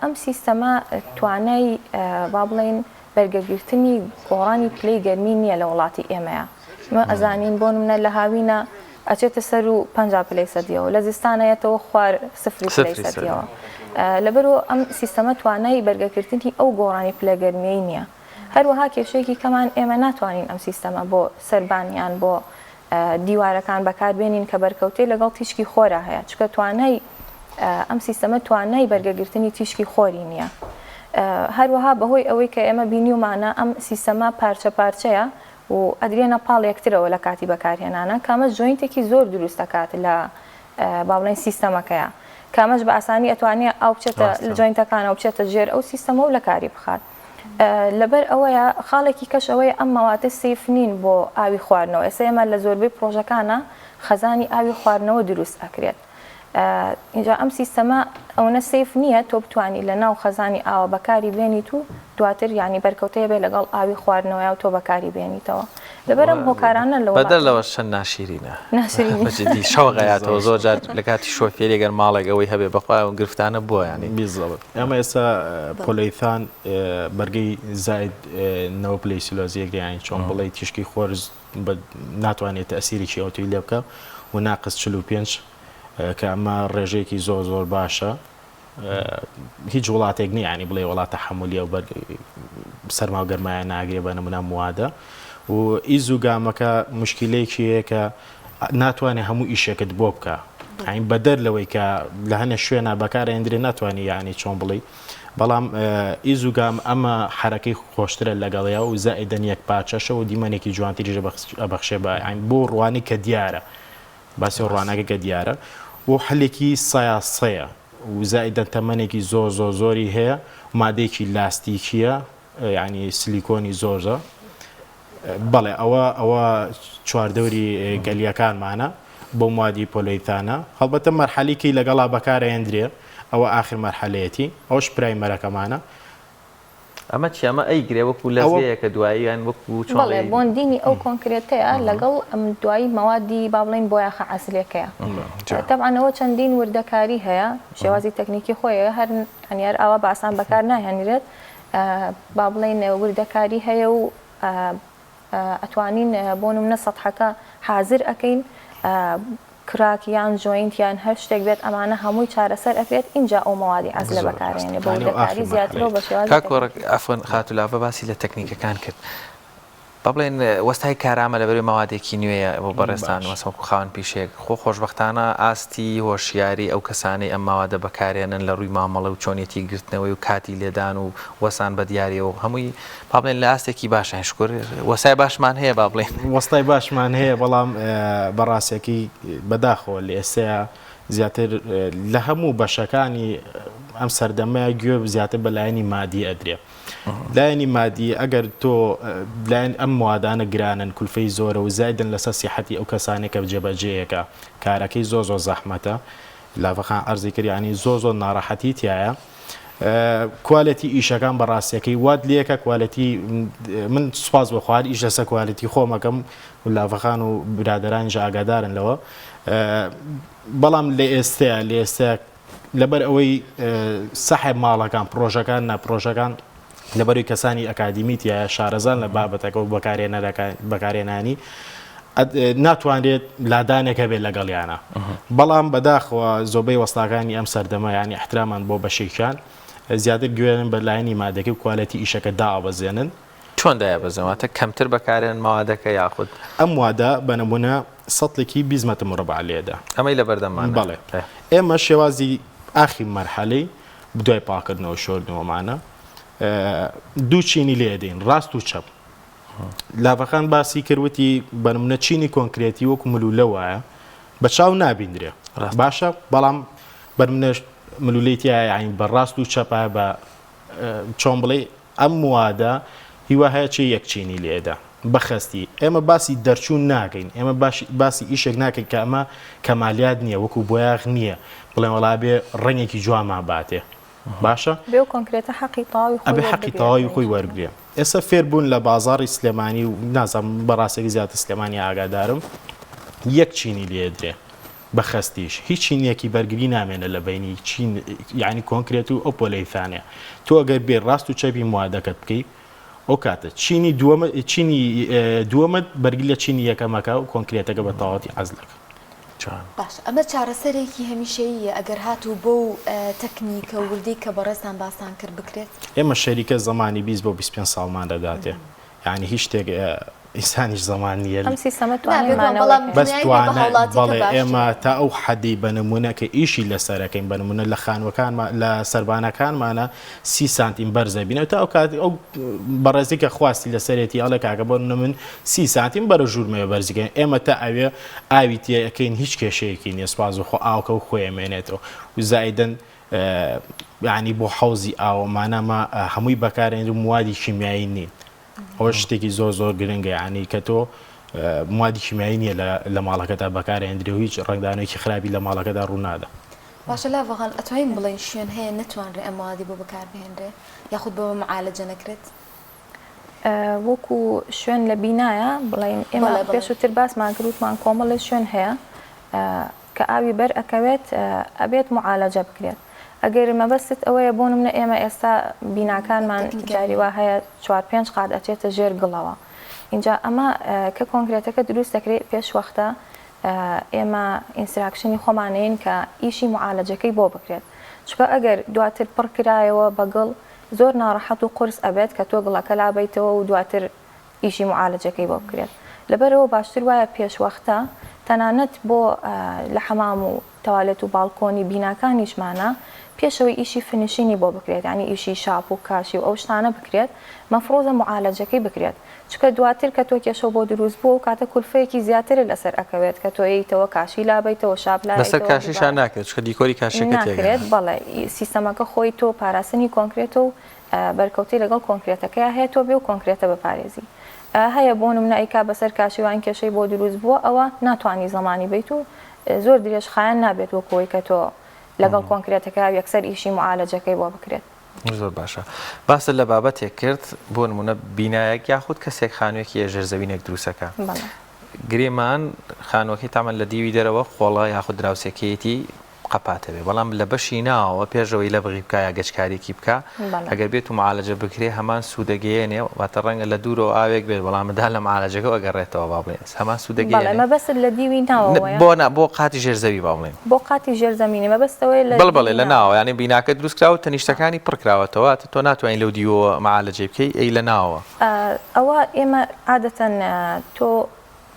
ئەم سیستەمە توانای با بڵێن بەرگەگرتنی گۆڕانی پلەی گەرمی نییە لە وڵاتی ئێمەیە ئەزانین بۆ نمونە لە هاوینە ئەچێتە سەر و 50 پلەی سەدیەوە لە زستانەیەتەوە خوار 0 پلەی سەدیەوە لەبەرەوە ئەم سیستەمە توانای بەرگەگرتنی ئەو گۆڕانی پلە گەرمیەی نییە هەروەها کێشەیەکی کەمان ئێمە ناتوانین ئەم سیستەمە بۆ سەربانیان بۆ دیوارەکان بەکاربێنین کە بەرکەوتەی لەگەڵ تیشکی خۆرە هەیە چکە توانای ئەم سیستەمە توانای بەرگەگرتنی تیشکی خۆری نییە هەروەها بەهۆی ئەوەی کە ئێمە بینیومانە ئەم سیستەمە پارچە پارچەیە و ئەدرێنە پاڵ یەکترەوە لە کاتی بەکارهێنانە کامە جوینتێکی زۆر دروست دەکات لە با بڵێن سیستەمەکەیە کامەش بە ئاسانی ئەتوانێت ئەو بچێتە جوینتەکانە و بچێتە ژێر ئەو سیستەمە و لە کاری بخات لەبەر ئەوەیە خاڵێکی کەشەوەی ئەم مەواتە سیف نین بۆ ئاوی خواردنەوە. ئێستا ئێمە لە زۆربەی پرۆژەکانە خەزانی ئاوی خواردنەوە دروست ئەکرێت. اینجا ئەم سیستەمە ئەوەنە سیف نییە تۆ بتوانانی لە ناو خەزانی ئاوە بەکاری بێنیت و دواتر ینی بەرکەوتەیە بێ لەگەڵ ئاوی خواردنەوەی و تۆ بەکاری بێنیتەوە. لەبەرم هۆکارانە لە بەدەر لەوە شەن ناشیرینە بەجددی شەوە غەیاتەوە زۆر جار لە کاتی شۆفێری ئەگەر ماڵێک ئەوەی هەبێ بەخوا و گرفتانە بووە ینی بیزڵت ئەمە ئێستا پۆلەیتان بەرگەی زاید نەوە پلەی سیلۆزیەکیانی چۆن بڵێ تیشکی خۆرز ناتوانێت ئەسیریی ئۆتۆی لێ بکە و ناقص 45 کە ئەمە ڕێژەیەکی زۆر زۆر باشە. هیچ وڵاتێک نیە ینی بڵێ وڵاتە حمولیە و سەرما و گەرمایە ناگرێ بە نمونە موادە و ئیزوگامەکە مشکلەیەکی هەیە کە ناتوانێت هەموو ئیشێکت بۆ بکە. ئاین بەدەر لەوەی کە لە هەنە شوێنە بەکارهێنرێ ناتوانانی یعنی چۆن بڵێ بەڵام ئیزوگام ئەمە حرەکەی خۆشترە لەگەڵەیە و زائیدەن یەک پاچەشە و دیمەنێکی جوانتریژە ئەبەخشێ بە بۆ ڕوانی کە دیارە باسی ڕوانەکە کە دیارە و حلێکی سایاسەیە و زائیدەن تەمەنێکی زۆر زۆر زۆری هەیە مادەیەکی لاستیکیە ینی سیلیکۆنی زۆرزە. بەڵێ ئەوە چواردەوری گەلیەکانمانە بۆ موادی پۆلەیتانە هەڵبەتە مەرحەلێکی لەگەڵا بەکارهێندرێ ئەوە ئاخر مەرحەلەیەتی ئەوش پرایمەرەکەمانە. ئەمە چی ئەمە ئەیگرێ وەکو لەزەیە کە دوایی یان وەکو بەڵێ بۆندینی ئەو کۆنکرێتەیە لەگەڵ ئەم دوایی مەوادی با بڵین بۆیاخە عەسلەکەیە. تەبعانەوە چەندین وردەکاری هەیە شێوازی تەکنیکی خۆیە هەر هەنیار ئاوا باسان بەکار ناهێنرێت با بڵین وردەکاری هەیە و ئەتوانین بۆ نمونە سەتحەکە حازر ئەەکەین کراکیان جوینتیان هەر شتێک بێت ئەمانە هەمووی چارەسەر ئەکرێت اینجا ئەو مەوادی عەزلە بەکارهێنێ بۆ وردەکاری زیاترەوە بە شێوازی کاکۆڕک ئەفۆن خاتولاڤە باسی لە تەکنیکەکان کرد. با بڵێن وەستای کارامە لەبەرەوەی مەوادێکی نوێیە بۆ بەڕێستان وەسەوەکو خاوەن پیشێک خۆشبەختانە ئاستی هۆشیاری ئەو کەسانەی ئەم ماوادە بەکارێنن لە ڕووی مامەڵە و چۆنیەتی گرتنەوەی و کاتی لێدان و وەسان بە دیاریەوە هەمووی با بڵێن لە ئاستێکی باشە شکر وەسای باشمان هەیە با بڵێن وەستای باشمان هەیە بەڵام بەڕاستێکی بەداخەوە لە ئێستەیە زیاتر لە هەموو بەشەکانی ئەم سەردەمەیە گوێ زیاتر بە لایەنی مادی ئەدرێ. لایەنی مادی ئەگەر تۆ لایەن ئەم موادانە گرانن کولفەی زۆرە و زایدن لەسەر سیحەتی ئەو کەسانێکە جێبەجێیەکە کارەکەی زۆر زۆر زەحمەتە لافەخان ئەرزی کرد ینی زۆر زۆر ناڕەحەتی تایە. کوالەتی ئیشەکان بەڕاستیەکەی وات لێکە کوالەتی من سوپاس بە خوارد ئیش لەسەر کوالەتی خۆمەکەم و لافەخان و برادرانی ئاگادارن لەوە بەڵام لە ئێستا لەبەر ئەوەی سەحب ماڵەکان پرۆژەکان نەپرۆژەکان لەبەروی کەسانی ئەکادمیتیە شارەزان لە بابەتەکە و بەکارێنانی ناتوانرێت لادانێکە بێت لەگەڵیانە بەڵام بەداخەوە زۆبەی وەستاکانی ئەم سەردەمە ینی احترامان بۆ بەشێکیان زیاتر گوێنن بە لایەنی مادەکەی و کوالەتی ئیشەکە دابەزێنن چۆن دایابەزێنەوەتە کەمتر بەکارێن ماوادەکە یاخود ئەم وادە بە نمونە سەتڵێکی 20 مەتر مربع لێدا ئەمەی لە بەردەمان بەڵێ ئێمە شێوازی ئاخی مەرحەلەی بدوای پاکردنەوە شۆردنەوەمانە دوو چینی لێدەین ڕاست و چەپ لافەخان باسی کردوتی بە نمونە چینی کۆنکرێتی وەکو ملوولە وایە بە چاو نابیندرێ باشە بەڵام بەرمنە ملوولەیتیایە عین بە ڕاست و چەپە بە چۆن بڵێ ئەم وادە هیوا هەیە چی یەک چینی لێدا بەخەستی ئێمە باسی دەرچوون ناکەین ئێمە باسی ئیشێک ناکەین کە ئەمە کەمالیات نییە وەکو بۆیاغ نییە بڵێن وەڵا بێ ڕەنێکی جوانمان باتێ باشە بێ کۆنکرێتە حەقی تەواوی ئەبێ حەقی تەواوی خۆی وەرگێ ئێستا فێربوون لە بازاڕی سلێمانی و نازانم بەڕاستێکی زیاتر سلێمانی ئاگادارم یەک چینی لێدرێ بەخەستیش هیچ چینیەکی بەرگری نامێنە لە بینی یعنی کۆنکرێت و ئەو پۆلەیتانێ تۆ ئەگەر بێ ڕاست و چەپی موادەکەت بکەیت ئەو کاتە چینی دووەمت بەرگی لە چینی یەکەمەکە و کۆنکرێتەکە بە تەواوەتی عەزلەکە باش ئەمە چارەسەرێکی هەمیشەیە ئەگەر هاتوو بۆ تەکنیکە وردی کە بەڕێستان باسان کرد بکرێت ئێمە شەریکە زمانی 20 بۆ 25 ساڵمان دەداتێ یعنی هیچ شتێک ئینسانیش زمان نییە بەس بەڵێ ئێمە تا ئەو حەدی بە نمونە کە ئیشی لەسەرەکەین بە نمونە لە خانوەکان لە سەربانەکانمانە 30 سانتیم بەرزە بینەوە تا ئەو کات ئەو بەڕێزی کە خواستی لەسەرێتی ئەڵێ کاکە بۆ من 30 سانتیم بەرە ژوورمەوە بەرزیکەین ئێمە تا ئەوێ ئاوی تێەکەین هیچ کێشەیەکی نیە سوپاز و خۆ ئاوکە و خۆیەمێنێتەوە و زایدەن یعنی بۆ حوزی ئاوەمانەمە هەمووی بەکارێنێت و موادی شیمیایی نیت ئەوە شتێکی زۆر گرنگە یعنی کە تۆ موادی شیمیایی نییە لە ماڵەکەدا بەکارێنرێ و هیچ ڕنگدانێکی خراپی لە ماڵەکەدا ڕوونادا. باشە لاڤغان ئەتوانین بڵێن شوێن هەیە نتوانرێ ئەم موادی بۆ بەکاربهێنرێ یاخود بەوە معالەجە نەکرێت؟ وەکو شوێن لە بینایە بڵین ئێمە پێشووتر باسمان کردوتمان کۆمەڵی شوێن هەیە کە ئاوی بەر ئەکەوێت ئەبێت معالەجە بکرێت. ئەگەر مەبەست ئەوەیە بۆ نمونە ئێمە ئێستا بیناکانمان جاریوا هەیە 4-5 قات ئەچێتە ژێر گڵەوە. اینجا ئەمە کە کۆنکرێتەکە دروست دەکرێت پێش وەختە ئێمە ئینستراکشنی خۆمانەیەن کە ئیشی معالەجەکەی بۆ بکرێت. چکە ئەگەر دواتر پڕ کرایەوە بەگڵ زۆر ناڕەحەت و قرس ئەبێت کە تۆ گڵەکە لابیتەوە و دواتر ئیشی معالەجەکەی بۆ بکرێت. لەبەرەوە باشتر وایە پێشوەختە تەنانەت بۆ لە حەمام و تەوالێت و باڵکۆنی بیناکانیشمانە پێشەوەی ئیشی فنیشینی بۆ بکرێت ینی ئیشی شاپ و کاشی و ئەو شتانە بکرێت مەفرۆزە معالەجەکەی بکرێت چکە دواتر کە تۆ کێشە بۆ دروست بوو و کاتە کولفەیەکی زیاتر لەسەر ئەکەوێت کە تۆ ییتەوە کاشی لابیتەوە شاپ لەسەر کاشیشان ناکرێت چکە دیکۆری کاشەکە تێگەێت بەڵێ سیستەمەکە خۆی تۆ پاراستنی کۆنکرێت و بەرکەوتی لەگەڵ کۆنکرێتەکەی هەیە تۆ بێ و کۆنکرێتە بەپارێزی هەیە بۆ نمونە ئیکا بەسەر کاشیوان کێشەی بۆ دروست بووە ئەوە ناتوانانی زمانی بیت و زۆر درێژخایەن نابێت وەکەوەی کە تۆ لەگەڵ کۆنکرێتەکە یەکسەر ئیشی معالەجەکەی بۆ بکرێت. زۆر باشە باسە لە بابەتێک کرد بۆ نمونە بینایەک یاخود کەسێک خانوویەکی ژێرزەوینێک دروستەکە گرێمان خانووەکەی تامان لە دیوی دەرەوە خۆڵە یاخود دراوسێکەیەتی قەپاتەوێ بەڵام لە بەشی ناوە پێشەوەی لە بغی بکە یا گەشتکارێکی بکە ئەگەر بێت و معالەجە بکرێ هەمان سوودەگەیەنێ واتە ڕەنگە لە دوورەوە ئاوێک بێت بەڵامدا لە معالەجەکە ئەگەڕێتەوە با بڵێن هەمان سوودەگەیە مەبەست لە دیوی ناوە بۆ قاتی ژێرزەوی با بڵێن بۆ قاتی ژێرزەمینی مەبەستەوەی بڵێ لە ناوە ینی بیناکە دروستکراوە تەنیشتەکانی پڕکراوەتەوە تۆ ناتوانین لەو دیوە معالەجێ بکەی ئەی لە ناوە ئەوە ئێمە عادەتەن تۆ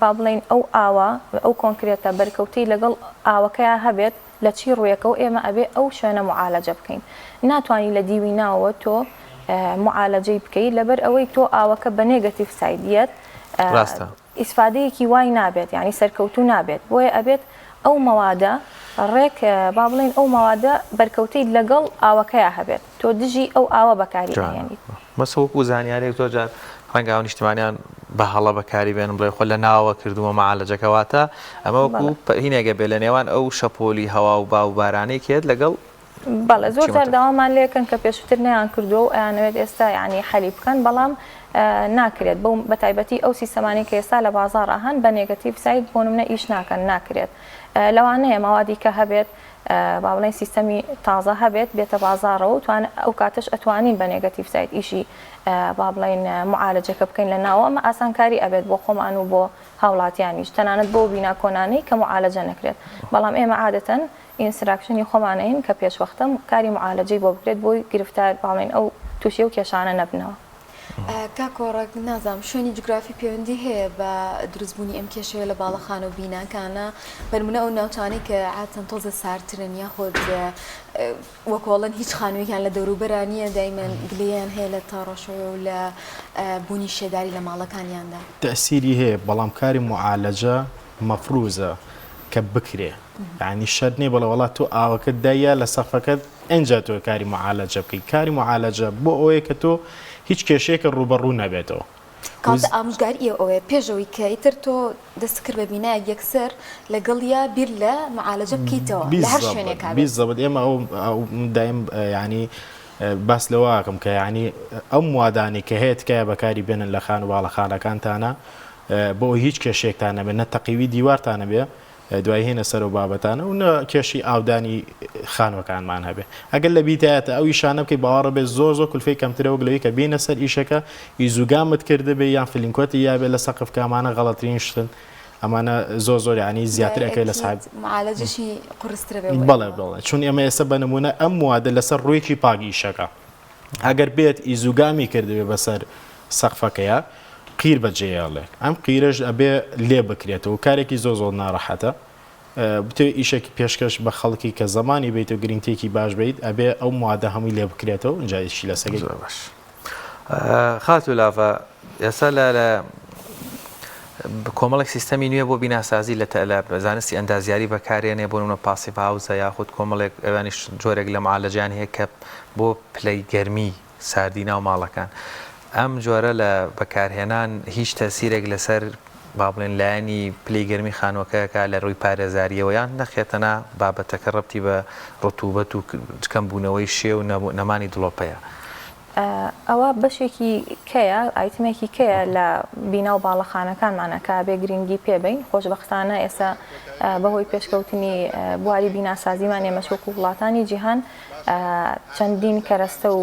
با بڵین ئەو ئاوە ئەو کۆنکرێتە بەرکەوتی لەگەڵ ئاوەکەیان هەبێت لە چی ڕوویەکە و ئێمە ئەبێ ئەو شوێنە معالەجە بکەین ناتوانانی لە دیوی ناوە تۆ معالەجەی بکەیت لەبەر ئەوەی تۆ ئاوەکە بە نێگەتیڤ سایدیەت ئیسفادەیەکی وای نابێت ینی سەرکەوتو نابێت بۆیە ئەبێت ئەو مەوادە ڕێک با بڵین ئەو مەوادە بەرکەوتەی لەگەڵ ئاوەکەیە هەبێت تۆ دژی ئەو ئاوە بەکاری هێنیت مەسەوەکو زانیارێک زۆر جار ڕەنگە نیشتمانیان بە هەڵە بەکاری بێن بڵێ خۆ لە ناوە کردووە معالەجەکەواتە ئەمە وەکو هینێگە بێ لە نێوان ئەو شەپۆلی هەوا و با و بارانەی کێت لەگەڵ بەڵێ زۆر جار داوامان لێکن کە پێشتر نەیان کردو و ئەیانەوێت ئێستا یعنی حەلی بکەن بەڵام ناکرێت بەو بەتایبەتی ئەو سیستەمانی کە ئێستا لە بازاڕ ئاهەن بە نێگەتیڤ سایت بۆ نمونە ئیش ناکەن ناکرێت لەوانەیە ماوادی کە هەبێت با بڵێن سیستەمی تازە هەبێت بێتە بازاڕەوە توانە ئەو کاتش ئەتوانین بە نێگەتیڤ سایت ئیشی با بڵین معالەجەکە بکەین لە ناوە ئەمە ئاسانکاری ئەبێت بۆ خۆمان و بۆ هاوڵاتیانیش تەنانەت بۆ بینا کۆنانەی کە معالەجە نەکرێت بەڵام ئێمە عادەتەن ئینستراکشنی خۆمانەین کە پێشوەختە کاری معالەجەی بۆ بکرێت بۆی گرفتار باڵێن ئەو تووشی و کێشانە نەبنەوە. کاکۆڕک نازام شوێنی جوگرافی پەیوەندی هەیە بە دروستبوونی ئەم کێشەیە لە باڵەخانە و بیناکانە بەنمونە ئەو ناوچانەی کە عادەتەن تۆزە سارترن یاخۆت وەکۆڵەن هیچ خانوویەکیان لە دەوروبەرانیە دایمەن گلەیان هەیە لە تاڕۆشەوە و لە بوونی شێداری لە ماڵەکانیاندا تەسیری هەیە بەڵام کاری معالەجە مەفروزە کە بکرێ یعنی شەرت نیە بەڵێ وڵات تۆ ئاوەکەت دایە لە سەقفەکەت ئەنجا تۆ کاری معالەجە بکەیت کاری معالەجە بۆ ئەوەیە کە تۆ هیچ کێشەیەکە ڕوبەڕوو نەبێتەوە کاتە ئامۆژگاری ئەوەیە پێشەوەی کە ئیتر تۆ دەستکرد بە بینایە یەکسەر لەگەڵیا بیر لە معالەجە بکەیتەوە لە هەر شوێنێکا بیزەبت ئێمە ئەو دایم ینی باس لەواکەم کە ینی ئەو موادانی کە هەیە تکایە بەکاری بێنن لە خان و باڵەخانەکانتانە بۆ هیچ کێشێکتان نەبێت نە تەقیوی دیوارتانە بێ دوای هێنە سەر و بابەتانە و نە کێشی ئاودانی خانوەکانمان هەبێ ئەگەر لە بیتایەتە ئەو ئیشانە بکەی باوەڕە بێت زۆر کولفەی کەمترەوە گلەوەی کە بینە سەر ئیشەکە ئیزوگامت کرده بێ یان فلینکۆتی یابێت لە سەقفکەمانە غەڵەترین شتن ئەمانە زۆر ینی زیاتر ئەەکەی لە ساحب معالەجەشی قورسترە بێ بەڵێ چون ئێمە ئێستا بە نمونە ئەم موادە لەسەر ڕوویەکی پاگی ئیشەکە ئەگەر بێت ئیزوگامی کردوێ بەسەر سەقفەکەیە قیر بەجێڵێک ئەم قیرەش ئەبێ لێ بکرێتەوە و کارێکی زۆر ناڕەحەتە بتێ ئیشێکی پێشکەش بە خەڵکی کە زمانی بیت و گرنگتێکی باش بیت ئەبێ ئەو موادە هەمووی لێ بکرێتەوە ئەنجایشی لە سەگەی باش خات و لافە ئێستا لە کۆمەڵێک سیستەمی نوێ بۆ بیناسازی لە زانستی ئەندازیاری بەکارێنێ بۆ نمونە پاسیڤ هاوزە یاخود کۆمەڵێک ئەوانیش جۆرێک لە معالەجیان هەیە کە بۆ پلەی گەرمی ساردی ناو ماڵەکان ئەم جۆرە لە بەکارهێنان هیچ تەسیرێک لەسەر با بڵێن لایەنی پلەی گەرمی خانووەکەیەکە لە ڕووی پارێزاریەوە یان نەخێتەنا بابەتەکە ڕەبتی بە ڕتوبەت و کەمبوونەوەی شێ و نەمانی دڵۆپەیە. ئەوە بەشێکی کەیە ئایتمێکی کەیە لە بینا و باڵەخانەکانمانە کە بێ گرنگی پێبین خۆشبەختانە ئێستا بەهۆی پێشکەوتنی بواری بیناسازیمان ئێمەش وەکو وڵاتانی جیهان چەندین کەرەستە و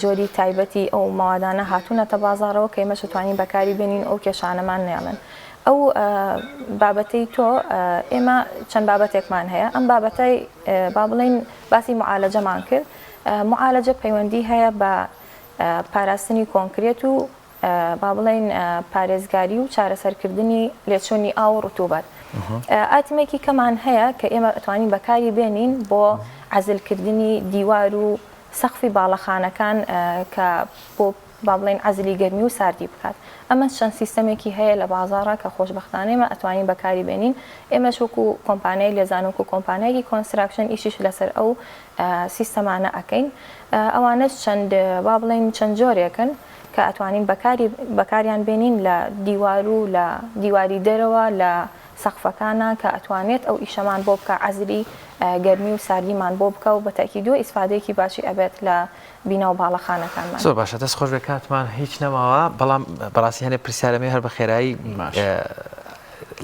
جۆری تایبەتی ئەو ماوادانە هاتوونەتە بازارەوە کە ئێمەش توانین بەکاری بێنین ئەو کێشانەمان نێڵن. ئەو بابەتەی تۆ ئێمە چەند بابەتێکمان هەیە ئەم بابەتەی با بڵێن باسی معالەجەمان کرد. معالەجە پەیوەندی هەیە بە پاراستنی کۆنکرێت و با بڵێن پارێزگاری و چارەسەرکردنی لێچوونی ئاو و ڕتوبەت. ئاتمێکی کەمان هەیە کە ئێمە ئەتوانین بەکاری بێنین بۆ عەزلکردنی دیوار و سەقفی باڵەخانەکان کە بۆ با بڵێن عەزلی گەرمی و ساردی بکات. ئەمە چەند سیستەمێکی هەیە لە بازاڕە کە خۆشبەختانە ئێمە ئەتوانین بەکاری بێنین. ئێمەش وەکو کۆمپانیای لێزانوەکو کۆمپانیایەکی کۆنستراکشن ئیشیش لەسەر ئەو سیستەمانە ئەکەین. ئەوانەش چەند با بڵێن چەند جۆرێکن کە ئەتوانین بەکاریان بێنین لە دیوار و لە دیواری دەرەوە لە سەقفەکانە کە ئەتوانێت ئەو ئیشەمان بۆ بکە عەزلی گەرمی و ساردیمان بۆ بکە و بە تەکیدۆ ئیسفادەیەکی باشی ئەبێت لە بینا و باڵەخانەکانمان. زۆر باشە دەست خۆش بێ کاتمان هیچ نەماوە بەڵام بەڕاستی هەنێ پرسیارەمێ هەر بە خێرایی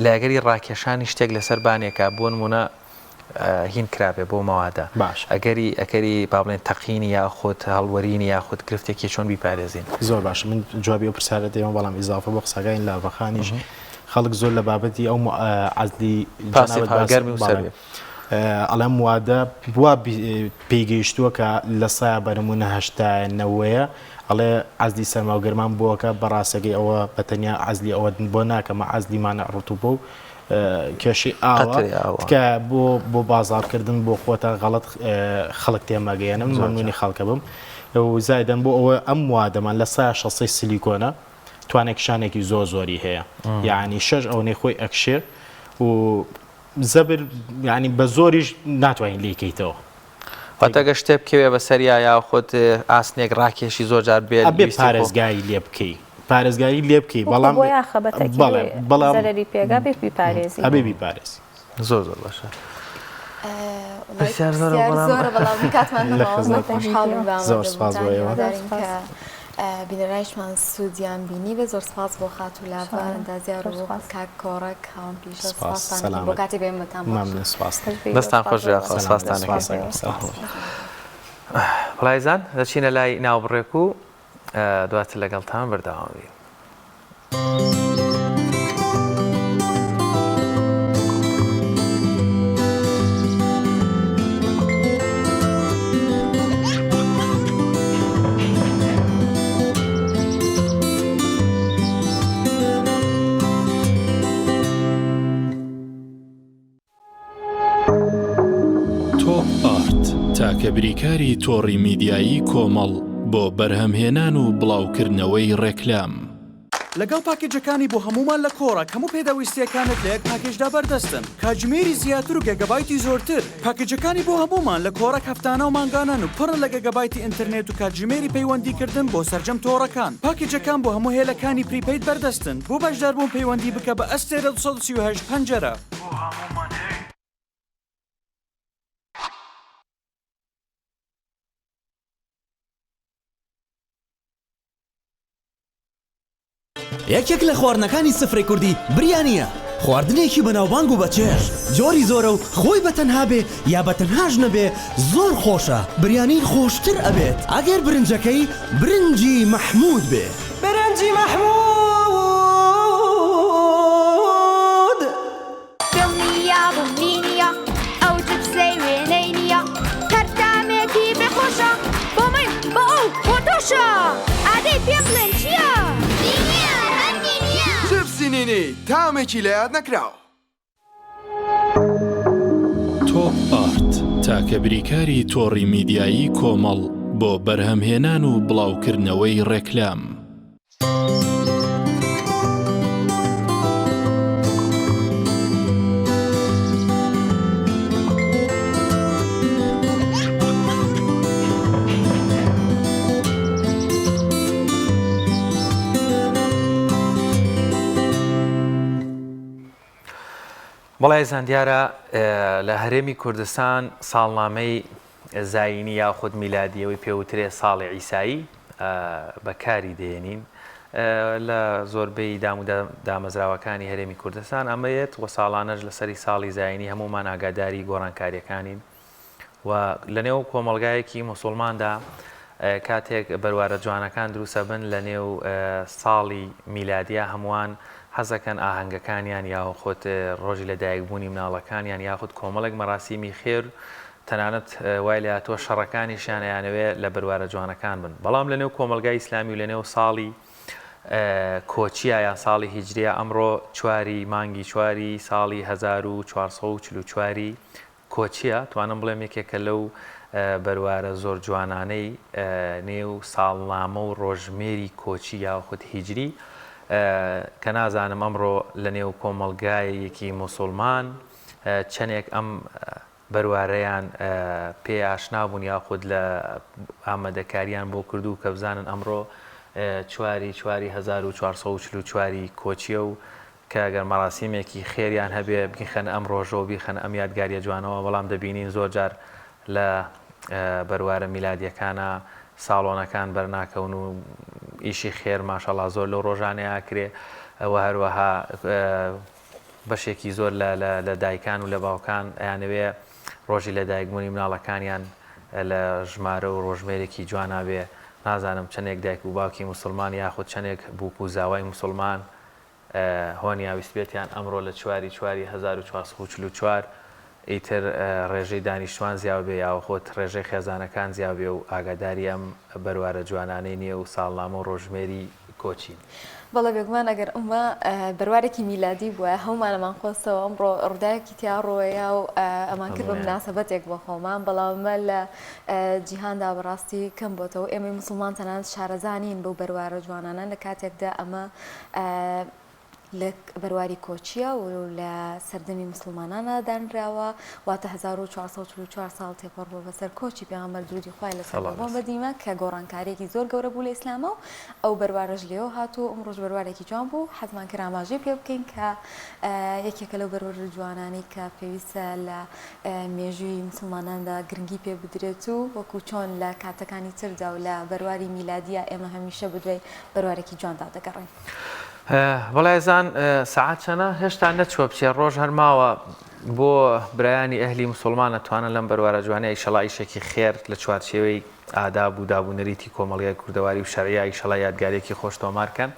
لەگەری ڕاکێشانی شتێک لەسەر بانێکە بۆ نمونە هین کرابێ بۆ مەوادە باش ئەگەری با بڵێن تەقینی یاخود هەڵوەرینی یاخود گرفتێکی چۆن بیپارێزین. زۆر باشە من جوابی ئەو پرسیارە دەیەوە بەڵام ئیزافە بۆ قسەکەین لا بەخانیش خەڵک زۆر لە بابەتی ئەو عەزلی گەرمی و سەر ئەڵەم وادە بووە پێیگەیشتووە کە لە سایە بەرەمونە هەشتا نەوەیە ئەڵێ عەزلی سەرماوگەرمان بووەکە بەڕاستەکەی ئەوە بەتەنیا عەزلی ئەوە بۆ ناکەمە عەزلیمانە ڕتوبە و کێشی ئاوە کە بۆ بازارکردن بۆ خۆتە غەڵەت خەڵک تێمەگەیەنم مەمنونی خەڵکە بم و زایدەن بۆ ئەوە ئەم وادەمان لە سایە شەسەی سیلیکۆنە توانێکشانێکی زۆری هەیە یعنی 6 ئەوەی خۆی ئەکشێ و زەبر ینی بە زۆریش ناتوانین لێکەیتەوە واتەگە شتێ بکەوێ بە سەریا یا خۆت ئاسنێک ڕاکێشی زۆر جار بێت ئەبێ پارێزگایی لێ بکەی پارێزگاری لێ بکەی بەڵام زەرەری پێگا بێ بیپارێزی ئەبێ بیپارێزی زۆر باشە. زۆر بەڵام کاتمان زۆر سپاس بۆ ئێوە بینەرایشمان سوودیان بینی بە زۆر سپاس بۆ خات و لاڤ ئەندازیار و کاک کۆڕک هاوم پیشە سپاسان بۆ کاتی بێمەتان دەستان خۆش سپاسدانەکەی. وڵایزان دەچینە لای ناوبڕێک و دواتر لەگەڵتان بەردەوام بین. تاکە بریکاری تۆڕی میدیایی کۆمەڵ بۆ بەرهەمهێنان و بڵاوکردنەوەی ڕێکلام لەگەڵ پاکێجەکانی بۆ هەمومان لە کۆڕە هەموو پێداویستیەکانت لە یەک پاکێجدا بەردەستن کاتژمێری زیاتر و گەگەبایتی زۆرتر پاکێجەکانی بۆ هەمومان لە کۆڕە هەفتانە و مانگانن و پڕن لە گەگەبایتی ئینتەرنێت و کاتژمێری پەیوەندیکردن بۆ سەرجەم تۆڕەکان پاکێجەکان بۆ هەموو هێلەکانی پریپەید بەردەستن بۆ بەشداربوون پەیوەندی بکە بە ئەستێرە 238 پەنجەرە. یەکێک لە خواردنەکانی سفرەی کوردی بریانیە خواردنێکی بەناوبانگ و بەچێژ جۆری زۆرە و خۆی بەتەنها بێ یا بەتەنهاش نەبێ زۆر خۆشە بریانی خۆشتر ئەبێت ئەگەر برنجەکەی برنجی مەحموود بێ برنجی مەحموود دڵنیا بوونینیە ئەو جبسەی وێنەی نییە کەرتامێکی بێخۆشە بۆ من بۆ ئەو بۆ تۆشە ئادەی پێ بڵێن چییە؟ جبسینینی تامێکی لە یاد نەکراوە. تۆپ ئارت تاکە بریکاری تۆڕی میدیایی کۆمەڵ بۆ بەرهەمهێنان و بڵاوکردنەوەی ڕێکلام بەڵای زاندیارە لە هەرێمی کوردستان ساڵنامەی زاینی یاخود میلادیەوەی پێوترێ ساڵی ئیسایی بەکاری دێنین لە زۆربەی دامەزراوەکانی هەرێمی کوردستان ئەمەیەت و ساڵانەش لەسەری ساڵی زاینی هەمومان ئاگاداری گۆڕانکاریەکانین و لەنێو کۆمەڵگایەکی موسڵماندا کاتێک بەروارە جوانەکان دروستە بن لە نێو ساڵی میلادیە هەمووان حەزەکەن ئاهەنگەکانیان یاخود ڕۆژی لەدایکبوونی مناڵەکانیان یاخود کۆمەڵێک مەراسیمی خێر تەنانەت وای لە تۆ شەڕەکانیشیانیانەوێ لە بەروارە جوانەکان بن بەڵام لەنێو کۆمەلگای ئیسلامی و لەنێو ساڵی کۆچیە یان ساڵی هیجریە ئەمڕۆ چواری مانگی چواری ساڵی 1444 کۆچیە توانم بڵێم یەکێکە لەو بەروارە زۆر جوانانەی نێو ساڵنامە و ڕۆژمێری کۆچی یاخود هیجری کە نازانم ئەمڕۆ لە نێو کۆمەلگایەکی موسڵمان چەندێک ئەم بەروارەیان پێ ئاشنا بوون یاخود لە ئامادەکاریان بۆ کردو کە بزانن ئەمڕۆ چواری 1444 کۆچیە و کە ئەگەر مەراسیمێکی خێریان هەبێ بخەن ئەم ڕۆژەوە بیخەن ئەم یادگاریە جوانەوە بەڵام دەبینین زۆر جار لە بەروارە میلادیەکانە ساڵۆنەکان بەرناکەون و ئیشی خێر ماشەڵڵا زۆر لەو ڕۆژانەیە کرێ ئەوە هەروەها بەشێکی زۆر لە دایکان و لە باوکان ئەیانەوێ ڕۆژی لە دایکبوونی مناڵەکانیان لە ژمارە و ڕۆژمێرێکی جوانابێ نازانم چەندێک دایک و باوکی موسڵمان یاخود چەندێک بووک و زاوای موسڵمان هۆنیا ویسبێتیان ئەمڕۆ لە چواری 1444 ئیتر ڕێژەی دانیشتوان زیاو بێ یاخۆت ڕێژەی خێزانەکان زیاو بێ و ئاگاداری ئەم بەروارە جوانانەی نییە و ساڵنامە و ڕۆژمێری کۆچین. بەڵێ بێگومان ئەگەر ئەمە بەروارێکی میلادی بووە هەمومانەمان خۆستەوە ئەمڕۆ ڕووداوێکی تیا ڕۆیە و ئەمان کرد بە مناسەبەتێک بە خۆمان بەڵامە لە جیهاندا بەڕاستی کەم بۆتەوە ئێمەی موسڵمان تەنانەت شارەزانین بەو بەروارە جوانانە لە کاتێکدا ئەمە لە بەرواری کۆچیە و لە سەردەمی مسلمانانە دانراوە واتە 1444 ساڵ تێپەڕبووە بەسەر کۆچی پێغەمبەر درودی خوای لەسەر بۆ بەدیمە کە گۆڕانکاریێکی زۆر گەورە بوو لە ئیسلامە و ئەو بەروارەش لێەوە هاتوو ئەم ڕۆژ بەروارێکی جوان بوو حەزمان کرد ئاماژەی پێ بکەین کە یەکێکە لەو بەروارە جوانانەی کە پێویستە لە مێژووی مسلماناندا گرنگی پێ بدرێت و وەکو چۆن لە کاتەکانی تردا و لە بەرواری میلادیە ئێمە هەمیشە بدوێ بەروارێکی جواندا دەگەڕین. بەڵایزان سعات چەنە هێشتا نەچوە بچێ ڕۆژ هەرماوە بۆ برایانی ئەهلی مسلمان ئەتوانن لەم بەروارە جوانەیە ئیشەڵا ئیشێکی خێر لە چوارچێوەی ئاداب و دابوونەریتی کۆمەڵگای کوردەواری و شەرعیە ئیشەڵا یادگارێکی خۆش تۆمارکەن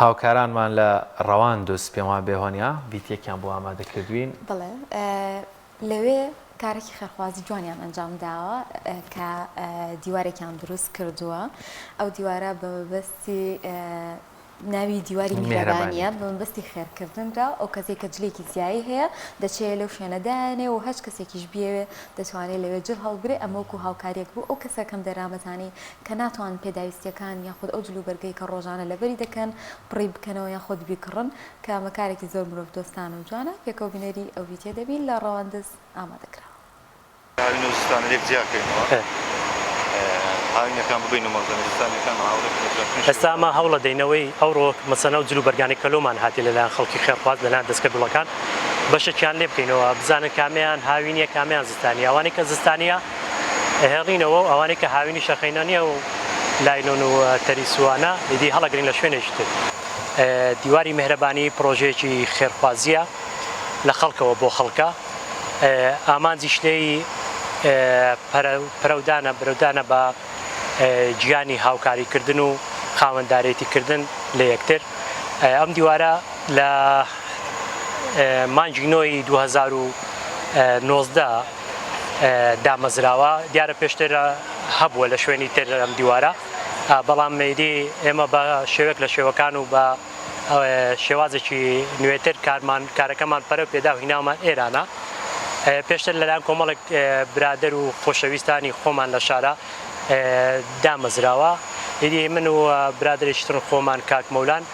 هاوکارانمان لە ڕەوان دۆست پێوان بێهۆنیا بیتێکیان بۆ ئامادەکردوین. بڵێ لەوێ کارێکی خەرخوازی جوانیان ئەنجام داوە کە دیوارێکیان دروست کردووە ئەو دیوارە بە مەبەستی ناوی دیواری میهرەبانیە بە مەبەستی خێرکردنرا ئەو کەسێک کە جلێکی زیایی هەیە دەچێت لەو شوێنەدانێ و هەچ کەسێکیش بێوێ دەتوانێت لەوێ جل هەڵبرێ ئەمە وەکو هاوکاریەک بوو ئەو کەسەکەم دەرامەتانی کە ناتوان پێداویستیەکان یاخود ئەو جلو بەرگەی کە ڕۆژانە لەبەری دەکەن پڕی بکەنەوە یاخود بیکڕن کە ئەمەکارێکی زۆر مرۆڤ دۆستان و جوانە پێکەوە بینەری ئەو ڤیدیۆ دەبین لە ڕەواندز ئامادەکراوە. ئێستا ئەمە هەوڵە دەینەوەی ئەوڕۆ مەسەنە و جلو بەرگانی کەلۆمان هاتی لەلایەن خەڵکی خێرخواز لەلایەن دەستکردوڵەکان بەشێکیان لێ بکەینەوە بزانن کامیان هاوینیە کامیان زستانی ئەوانەی کە زستانیە هێڵینەوە و ئەوانەی کە هاوینی شەخەینانیە و لایلۆن و تەریسوانە ئیدی هەڵەگرین لە شوێنێکی تر. دیواری میهرەبانی پرۆژەیەکی خێرخوازیە لە خەڵکەوە بۆ خەڵکە ئامانجی شتەی برەودانە بە گیانی هاوکاریکردن و خاوەنددارێتیکردن لە یەکتر. ئەم دیوارە لە مانگی نۆی 2019 دامەزراوە دیارە پێشتر هەبووە لە شوێنی تر ئەم دیوارە بەڵام مەیدی ئێمە بە شێوەک لە شێوەکان و بە شێوازێکی نوێتر کارەکەمان پەرە پێدا و هینامان ئێرانە پێشتر لەلایەن کۆمەڵێک برادەر و خۆشەویستانی خۆمان لە شارە دامەزراوە ئیدی من و برادێکی تر خۆمان کاک مەولان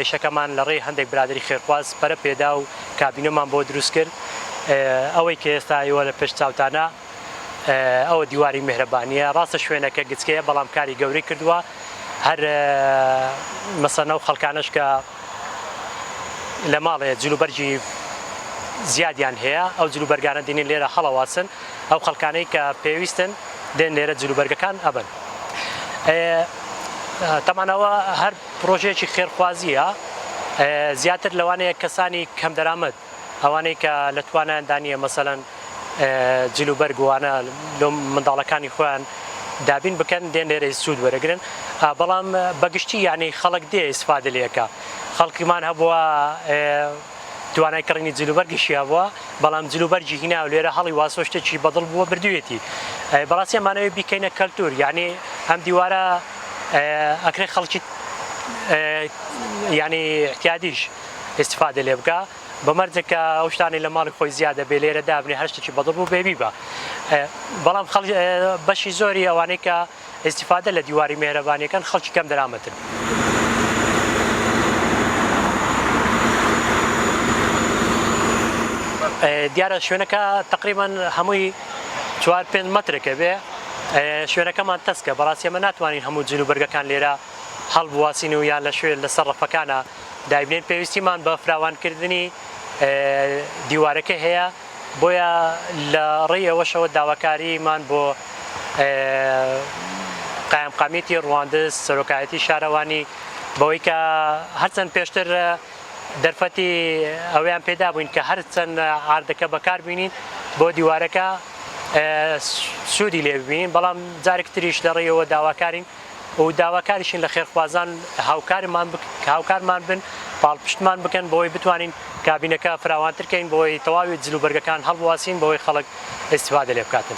ئیشەکەمان لە ڕێی هەندێک برادری خێرخواز پەرە پێدا و کابینەمان بۆ دروست کرد ئەوەی کە ئێستا ئێوە لە پێش چاوتانە ئەوە دیواری میهرەبانیە ڕاستە شوێنەکە گچکەیە بەڵام کاری گەورەی کردووە هەر مەسەنە و خەڵکانش کە لە ماڵێ جلوبەرجی زیادیان هەیە ئەو جلوبەرگانە دێنین لێرە هەڵەواسن ئەو خەڵکانەی کە پێویستن دێن لێرە جلوبەرگەکان ئەبن تەمانەوە هەر پرۆژەیەکی خێرخوازیە زیاتر لەوانەیە کەسانی کەم دەرامەت ئەوانەی کە لە توانایاندانیە مەسەلەن جلوبەرگوانە لە منداڵەکانی خۆیان دابین بکەن دێن لێرە سوود وەرەگرن بەڵام بەگشتی یعنی خەڵک دێ ئیسفادە لێەکە خەڵکیمان هەبووە توانای کڕینی جلوبەرگیشی هەبووە بەڵام جلوبەرجی هینا و لێرە هەڵی واسۆشتێکی بەدڵ بووە بردوێتی بەڕاستی ئەمانەوەی بیکەینە کەلتور یعنی ئەم دیوارە ئەکرێ خەڵکی یعنی احتیادیش استفادە لێ بکە بەمەرجەکە ئەو شتانی لە ماڵی خۆی زیادە بێ لێرە دابنی هەر شتێکی بەدڵ بوو بێبی بە بەڵام بەشی زۆری ئەوانەی کە استفادە لە دیواری مێرەبانیەکان خەڵکی کەم دەرامەتن دیارە شوێنەکە تقریبان هەمووی 4-5 مەترێکە بێ شوێنەکەمان تەسکە بەڕاستی ئێمە ناتوانین هەموو جلوبەرگەکان لێرە هەڵبواسین و یان لە شوێن لەسەر ڕەفەکانە دایبنێن پێویستیمان بە فراوانکردنی دیوارەکە هەیە بۆیە لە ڕێی ئەوەشەوە داواکاریمان بۆ قایمقامیەتی ڕواندز سەرۆکایەتی شارەوانی بەوەی کە هەرچەند پێشتر دەرفەتی ئەویان پێدا بووین کە هەرچەند ئاردەکە بەکاربینین بۆ دیوارەکە سوودی لێ ببینین بەڵام جارێک تریش لە ڕێیەوە داواکارین و داواکاریشین لە خێرخوازان هاوکارمان بن پاڵپشتمان بکەن بۆی بتوانین کابینەکە فراوانترکەین بۆی تەواوی جلوبەرگەکان هەڵبواسین بۆی خەڵک استیفادە لێ بکاتن.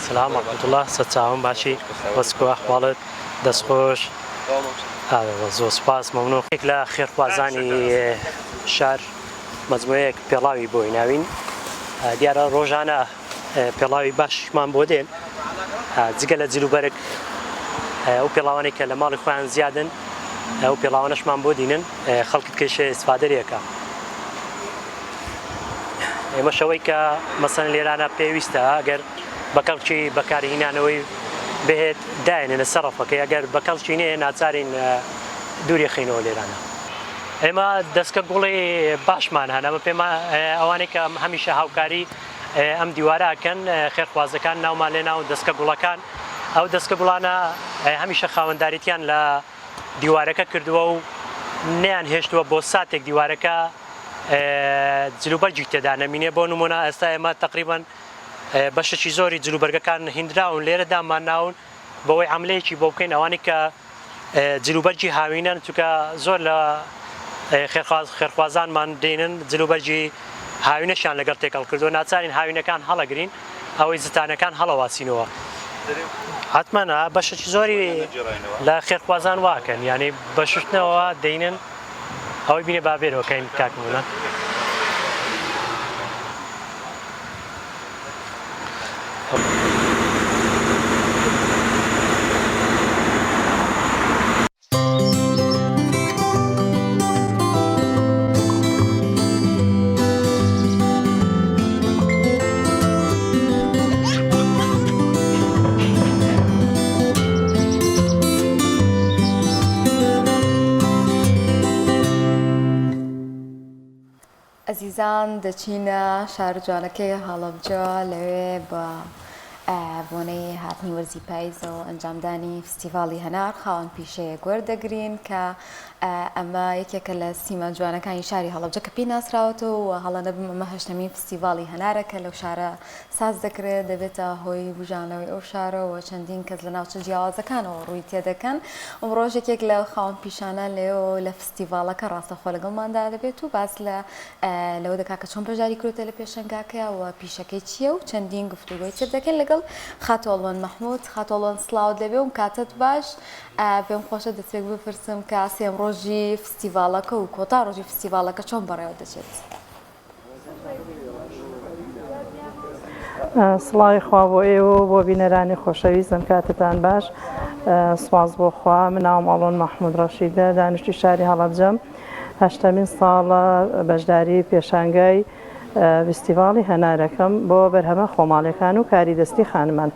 سلام ورحمة الله سەرچاوم باشی وەسکۆ ئەحواڵت دەستخۆش زۆر سپاس مەمنوو لە خێرخوازانی شار مەجموعەیەک پێڵاوی بۆی ناوین دیارە ڕۆژانە پێڵاوی باشمان بۆ دێن جگە لە جلوبەرگ ئەو پێڵاوانێک کە لە ماڵی خۆیان زیادن ئەو پێڵاوانەشمان بۆ دینن خەڵکت کێشە ئیسفادەریەکە ئێمە شەوەی کە مەسەن لێرانە پێویستە ئەگەر بەکەڵکی بەکارهێنانەوەی بهێت داێنە سەر ڕەفەکەی ئەگەر بەکەڵکی نەیە ناچارین دووری خینەوە لێرانە ئێمە دەستکە گوڵی باشمان هەن ئەمە پێمە ئەوانەی کە هەمیشە هاوکاری ئەم دیوارەکەن خێرخوازەکان ناومان لێ ناو دەستکە گوڵەکان ئەو دەستکە گوڵانە هەمیشە خاوەنداریتیان لە دیوارەکە کردووە و نەیان هێشتووە بۆ ساتێک دیوارەکە جلوبەرجی تێدا نەمینێ بۆ نمونە ئێستا ئێمە تقریباً بەشێکی زۆری جلوبەرگەکان هیندراون لێرە دامان ناون بەوەی عەملەیەکی بۆ بکەین ئەوانی کە جلوبەرجی هاوینەن چونکە زۆر لە خێرخوازانمان دێنن جلوبەرجی هاوینەشان لەگەڵ تێکەڵ کردو ناچارین هاوینەکان هەڵەگرین ئەوەی زستانەکان هەڵەواسینەوە حتمەنە بەشێکی زۆری لە خێرخوازان واکەن یعنی بەششتنەوە دەینن ئەوەی بینێ بابێرەوەکەین کاکمونە ئەزیزان دەچینە شار جوانەکەی هەڵەبجە لەوێ بە بۆنەی هاتنی وەرزی پاییزەوە ئەنجامدانی فستیڤاڵی هەنار خاوەن پیشەیە گوێردەگرین کە ئەمە یەکێکە لە سیمە جوانەکانی شاری هەڵەبجە کە پێی ناسراوەتەوە و هەڵە نەبم ئەمە هەشتمین فستیڤاڵی هەنارە کە لەو شارە ساز دەکرێت دەبێتە هۆی بژانەوەی ئەو شارەوە چەندین کەس لە ناوچە جیاوازەکانەوە ڕووی تێدەکەن ئەم ڕۆژێکێک لە خاوەن پیشانە لێەوە لە فستیڤاڵەکە ڕاستەخۆ لەگەڵماندا دەبێت و باس لەوە دەکا کە چۆن بەژاری کروتە لە پێشەنگاکەیە و پیشەکەی چییە و چەندین گفتوگۆی تر دەکەن لەگەڵ خاتۆڵۆن مەحموود خاتۆڵۆن سلااوت لەبێ و کاتت باش پێم خۆشە دەستێک بپرسم کە سێم ڕۆژی فستیڤاڵەکە و کۆتا ڕۆژی فستیڤاڵەکە چۆن بەڕێوە دەچێت سڵاوی خوا بۆ ئێوە بۆ بینەرانی خۆشەویستم کاتتان باش سواز بۆ خوا مناوم ئەڵۆن مەحموود ڕەشیدە دانیشتی شاری هەڵەبجەم هەشتمین ساڵە بەشداری پێشانگای فستیڤاڵی هەنارەکەم بۆ بەرهەمە خۆماڵیەکان و کاری دەستی خانمان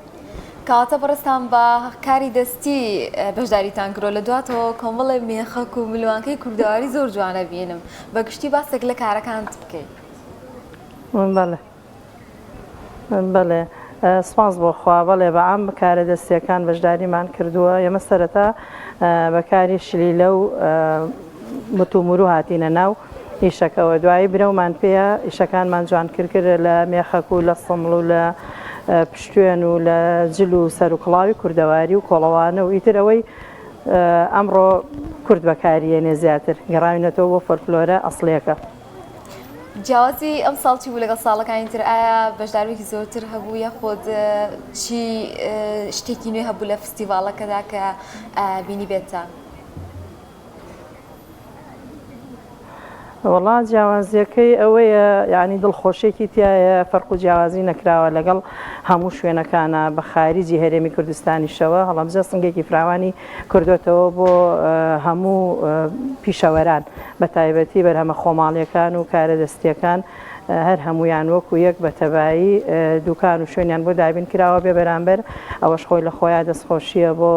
کەواتە بەڕستان بە کاری دەستی بەشداریتان کرۆ لە دواتەوە کۆمەڵی مێخەک و ملوانکەی کوردەواری زۆر جوانە بینم بەگشتی باسێک لە کارەکانت بکەیت. بەڵێ سپاس بۆ خوا بەڵێ بەعام بەکارە دەستیەکان بەشداریمان کردووە ئێمە سەرەتا بەکاری شلیلە و متومور و هاتینە ناو ئیشەکەەوە دوایی برەومان پێە ئیشەکانمان جوان کردکرد لە مێخەک و لە سەمڵ و لە پشتێن و لە جل و سەر و کڵاوی کوردەواری و کۆڵەوانە و ئیترەوەی ئەمڕۆ کورد بەکاریێنێ زیاتر گەڕاوینەتەوە بۆ فۆلکلۆرە ئەسڵیەکە. جیاوازی ئەم ساڵی بوو لەگەڵ ساڵەکانی تر ئایا بەشداروێکی زۆرتر هەبوو یاخۆت چی شتێکی نوێ هەبوو لە فستیڤالەکەدا کە بینی بێتە؟ وڵا جیاوازیەکەی ئەوەیە یعنی دڵخۆشێکی تایە فەرق و جیاوازی نەکراوە لەگەڵ هەموو شوێنەکانە بە خارجی هەرێمی کوردستانیشەوە هەڵامجە سنگێکی فراوانی کردوێتەوە بۆ هەموو پیشەوەران بە تایبەتی بەرهەمە خۆماڵیەکان و کارە دەستیەکان هەر هەمویان وەکو یەک بە تەبایی دوکان و شوێنیان بۆ دابین کراوە بێ بەرامبەر ئەوەش خۆی لە خۆیان دەستخۆشیە بۆ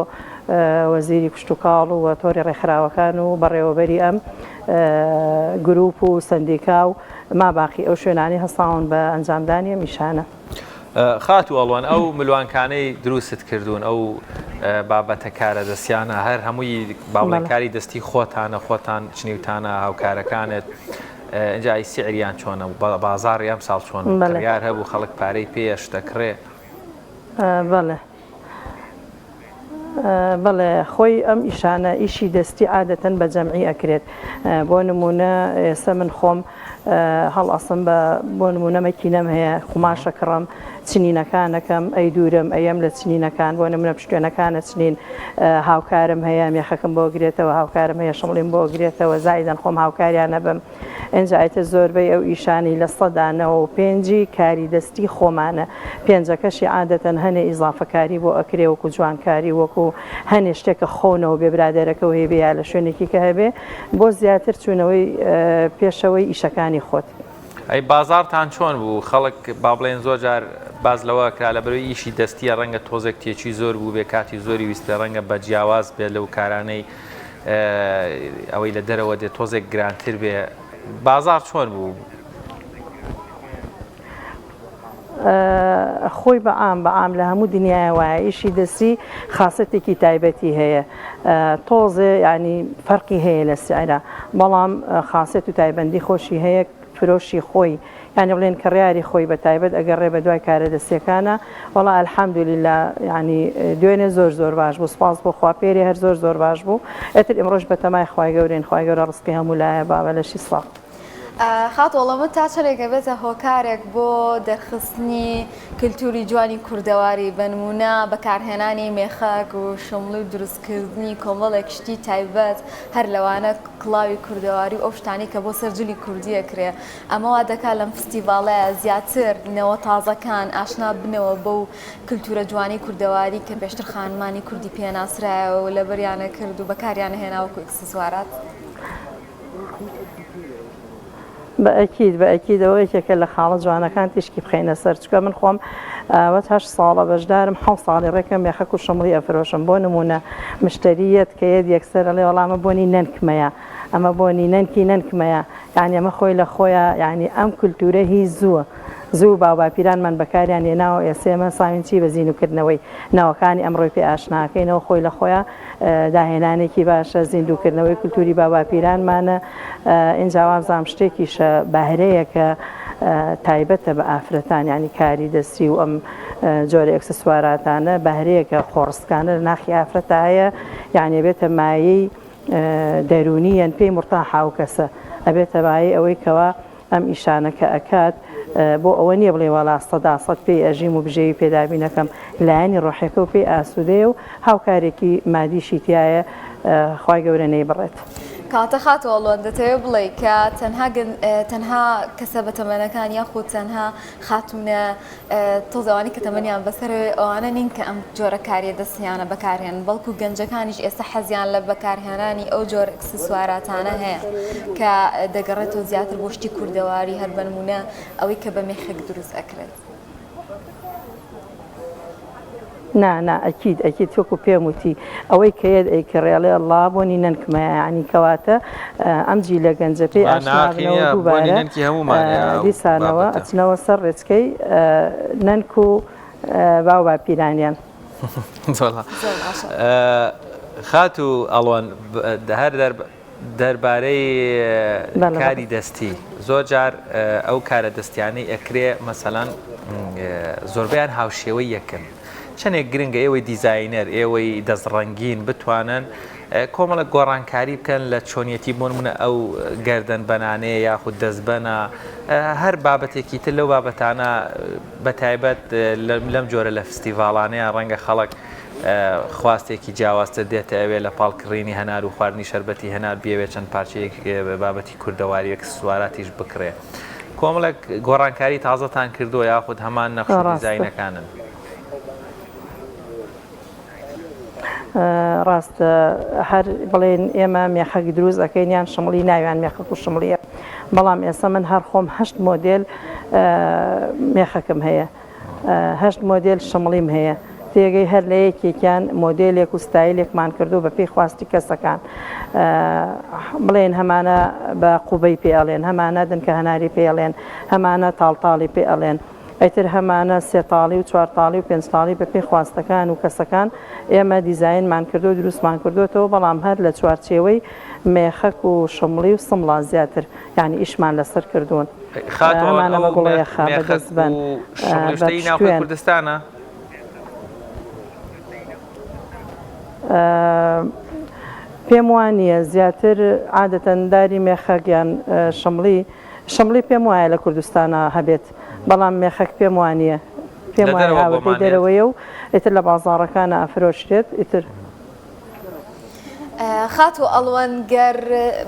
وەزیری پشت و کاڵ و تۆری ڕێکخراوەکان و بەڕێوەبەری ئەم گروپ و سندیکا و ماباقی ئەو شوێنانی هەستاون بە ئەنجامدانی میشانە. خات و ئەڵوان ئەو ملوانکانەی دروست کردوون ئەو بابەتە کارە دەستیانە هەر هەمووی باوڵێنکاری دەستی خۆتانە خۆتان چنیوتانە هاوکارەکانت اینجا سیعریان چۆنە بازاڕی ئەم ساڵ چۆن یار هەبوو خەڵک پارەی پێش دەکڕێ. بەڵێ خۆی ئەم ئیشانە ئیشی دەستی عادەتەن بە جەمعی ئەکرێت بۆ نمونە ئێستا من خۆم هەڵ ئەسم بۆ نمونە مەکینەم هەیە قماشە کڕم چنینەکانەکەم ئەی دوورم ئەم لە چنینەکان بۆ نمونە پشتێنەکانە چنین هاوکارم هەیە مێخەکەم بۆ گرێتەوە هاوکارم هەیە شڵیم بۆ گرێتەوە زایدەن خۆم هاوکاریانە بم ئەنج ئایتە زۆربەی ئەو ئیشانی لە سەدانەوە و پێنجی کاری دەستی خۆمانە پێنجەکەشی عادەتەن هەنێ ئیزافەکاری بۆ ئەکرێ وەکو جوانکاری وەکو هەنێ شتێکە خۆنەوە بێ برادێرەکەەوە هەیە یا لە شوێنێکی کە هەبێ بۆ زیاتر چوونەوەی پێشەوەی ئیشەکانی خۆت. ئەی بازارتان چۆن بوو خەڵک با بڵێن زۆر جار باز لەوە کرا لە بەرەوەی ئیشی دەستیە ڕەنگە تۆزێک تێکی زۆر بوو بێ کاتی زۆری ویستە ڕەنگە بە جیاواز بێت لەو کارانەی ئەوەی لە دەرەوە دێت تۆزێک گرانتر بێ بازار چۆن بوو؟ خۆی بەعام لە هەموو دنیای وایە ئیشی دەستی خاصەتێکی تایبەتی هەیە تۆزێ ینی فەرقی هەیە لە سعرە بەڵام خاصەت و تایبەندی خۆشی هەیە فرۆشی خۆی یعنی بڵێن کڕیاری خۆی بە تایبەت ئەگەڕێ بە دوای کارە دەستیەکانە وەڵا ئەلحەمدولیلا ینی دوێنێ زۆر باش بوو سپاس بۆ خواپێری هەر زۆر باش بوو ئەتر ئمڕۆژ بە تەمای خوای گەورەین خوای گەورە ڕزقی هەموو لایە بابە لەشی ساڵ. خاتوڵەمە تا چەرێکە بێتە هۆکارێک بۆ دەرخستنی کللتوری جوانی کوردەواری بە نمونە بەکارهێنانی مێخەک و شمڵی و دروستکردنی کۆمەڵێک شتی تایبەت هەر لەوانە کڵاوی کوردەواری و ئەو شتانی کە بۆ سەرجلی کوردیە کرێ ئەمەوا دەکات لەم فستیڤالەیە زیاتر نەوە تازەکان ئاشنا بنەوە بەو کللتورە جوانی کوردەواری کە پێشتر خانمانی کوردی پێناسرایەوە و لە بەریانە کرد و بەکاریانە هێناوەکو ئەکسسوارات. بە ئەکیدەوە یەکێکە لە خاڵە جوانەکان تیشکی بخینە سەر چکە من خۆم وەت 8 ساڵە بەشدارم 7 ساڵی ڕێکم مێخەک و شمڵی ئەفرۆشم بۆ نمونە مشتریەت کە یەک یەکسەر لێ وەڵامە بۆنی نەنکمەیە ئەمە بۆنی نەنکمەیە یعنی ئەمە خۆی لە خۆیە یعنی ئەم کولتورە هی زووە زوو باوباپیرانمان بەکاریان هێناوە ئێسێمە ساوینچی بە زیندوکردنەوەی ناوەکانی ئەمڕۆی پێ ئاشناکەینەوە خۆی لە خۆیان داهێنانێکی باشە زیندوکردنەوەی کولتوری باوباپیرانمانە ئینجاوازام شتێکیشە بەهرەیەکە تایبەتە بە ئافرەتان ینی کاری دەستی و ئەم جۆرە ئەکسسواراتانە بەهرەیەکە خۆڕستکانە لە ناخی ئافرەتە هەیە یعنی بێتە مایەی دەرونیەن پێی مرتاحا و کەسە ئەبێتە مایەی ئەوەی کەوا ئەم ئیشانەکە ئەکات بۆ ئەوە نییە بڵێ وەڵا سەداسەد پێی ئەژیم و بژێوی پێدابینەکەم لایەنی ڕۆحێکە و پێی ئاسوودەیە و هاوکارێکی مادیشی تایە خوای گەورە نەی بڕێت. کاتە خاتوەڵۆن دەتەوێت بڵێ کە تەنها کەسە بە تەمەنەکان یاخود تەنها خاتونە تۆزەوانی کە تەمەنیان بەسەر ئەوانە نین کە ئەم جۆرە کاریە دەستیانە بەکارهێن بەڵکو گەنجەکانیش ئێستا حەزیان لە بەکارهێنانی ئەو جۆر ئەکسسواراتانە هەیە کە دەگەڕێتەوە زیاتر بۆ شتی کوردەواری هەر بە نمونە ئەوەی کە بە مێخێک دروست ئەکرێت. نا ئەکید تۆکو پێم وتی ئەوەی کەیە ئەیکڕێڵێ الله بۆنی نەنکمە ینی کەواتە ئەم جی لە گەنجە پێی ئاشنابنەوە دووبارە دیسانەوە ئەچنەوە سەر ڕێچکەی نەنک و باو باپیرانیان. خات و ئەڵوان هەر دەربارەی کاری دەستی زۆر جار ئەو کارە دەستیانەی ئەکرێ مەسەلەن زۆربیان هاوشێوەی یەکن چەندێک گرنگە ئێوەی دیزاینەر ئێوەی دەستڕەنگین بتوانن کۆمەڵە گۆڕانکاری بکەن لە چۆنیەتی بۆنمونە ئەو گەردەن بەنانەیە یاخود دەستبەنە هەر بابەتێکی تر لەو بابەتانە بەتایبەت لەم جۆرە لە فستیڤاڵانەیە ڕەنگە خەڵک خواستێکی جیاوازتە دێتە ئەوێ لە پاڵکڕینی هەنار و خواردنی شەربەتی هەنار بێوێت چەند پارچەیەک بابەتی کوردەواریەک سواراتیش بکرێ کۆمەڵێک گۆڕانکاری تازەتان کردووە یاخود هەمان نەخش دیزاینەکانن. ڕاستە هەر بڵێن ئێمە مێخەک دروست ئەەکەین یان شمڵی ناویان مێخەک و شمڵیە بەڵام ئێستا من هەر خۆم 8 مۆدل مێخەکەم هەیە 8 مۆدل شمڵیم هەیە تێگەی هەر لە یەکێکیان مۆدلێک و ستایلێکمان کردو بە پێی خواستی کەسەکان بڵێن هەمانە بە قوبەی پێڵێن هەمانە دنکە هەناری پێڵێن هەمانە تاڵتاڵی پێڵێن ئەیتر هەمانە سێتاڵی و چوارتاڵی و پێنجتاڵی بە پێی خواستەکان و کەسەکان ئێمە دیزاینمان کردو دروستمان کردوێتەوە بەڵام هەر لە چوارچێوەی مێخەک و شمڵی و سمڵا زیاتر یعنی ئیشمان لەسەر کردوون هەمانە بە گوڵەیە خا بەدەستبەن کوردستانە پێم وانە زیاتر عادەتەنداری مێخەکیان شمڵی پێم وایە لە کوردستانە هەبێت بەڵام مێخەک پێم وانە پێم وایە هاوڕێی دەرەوەیە و ئیتر لە بازاڕەکانە ئەفرۆشرێت ئیتر خات و ئەڵوەنگەر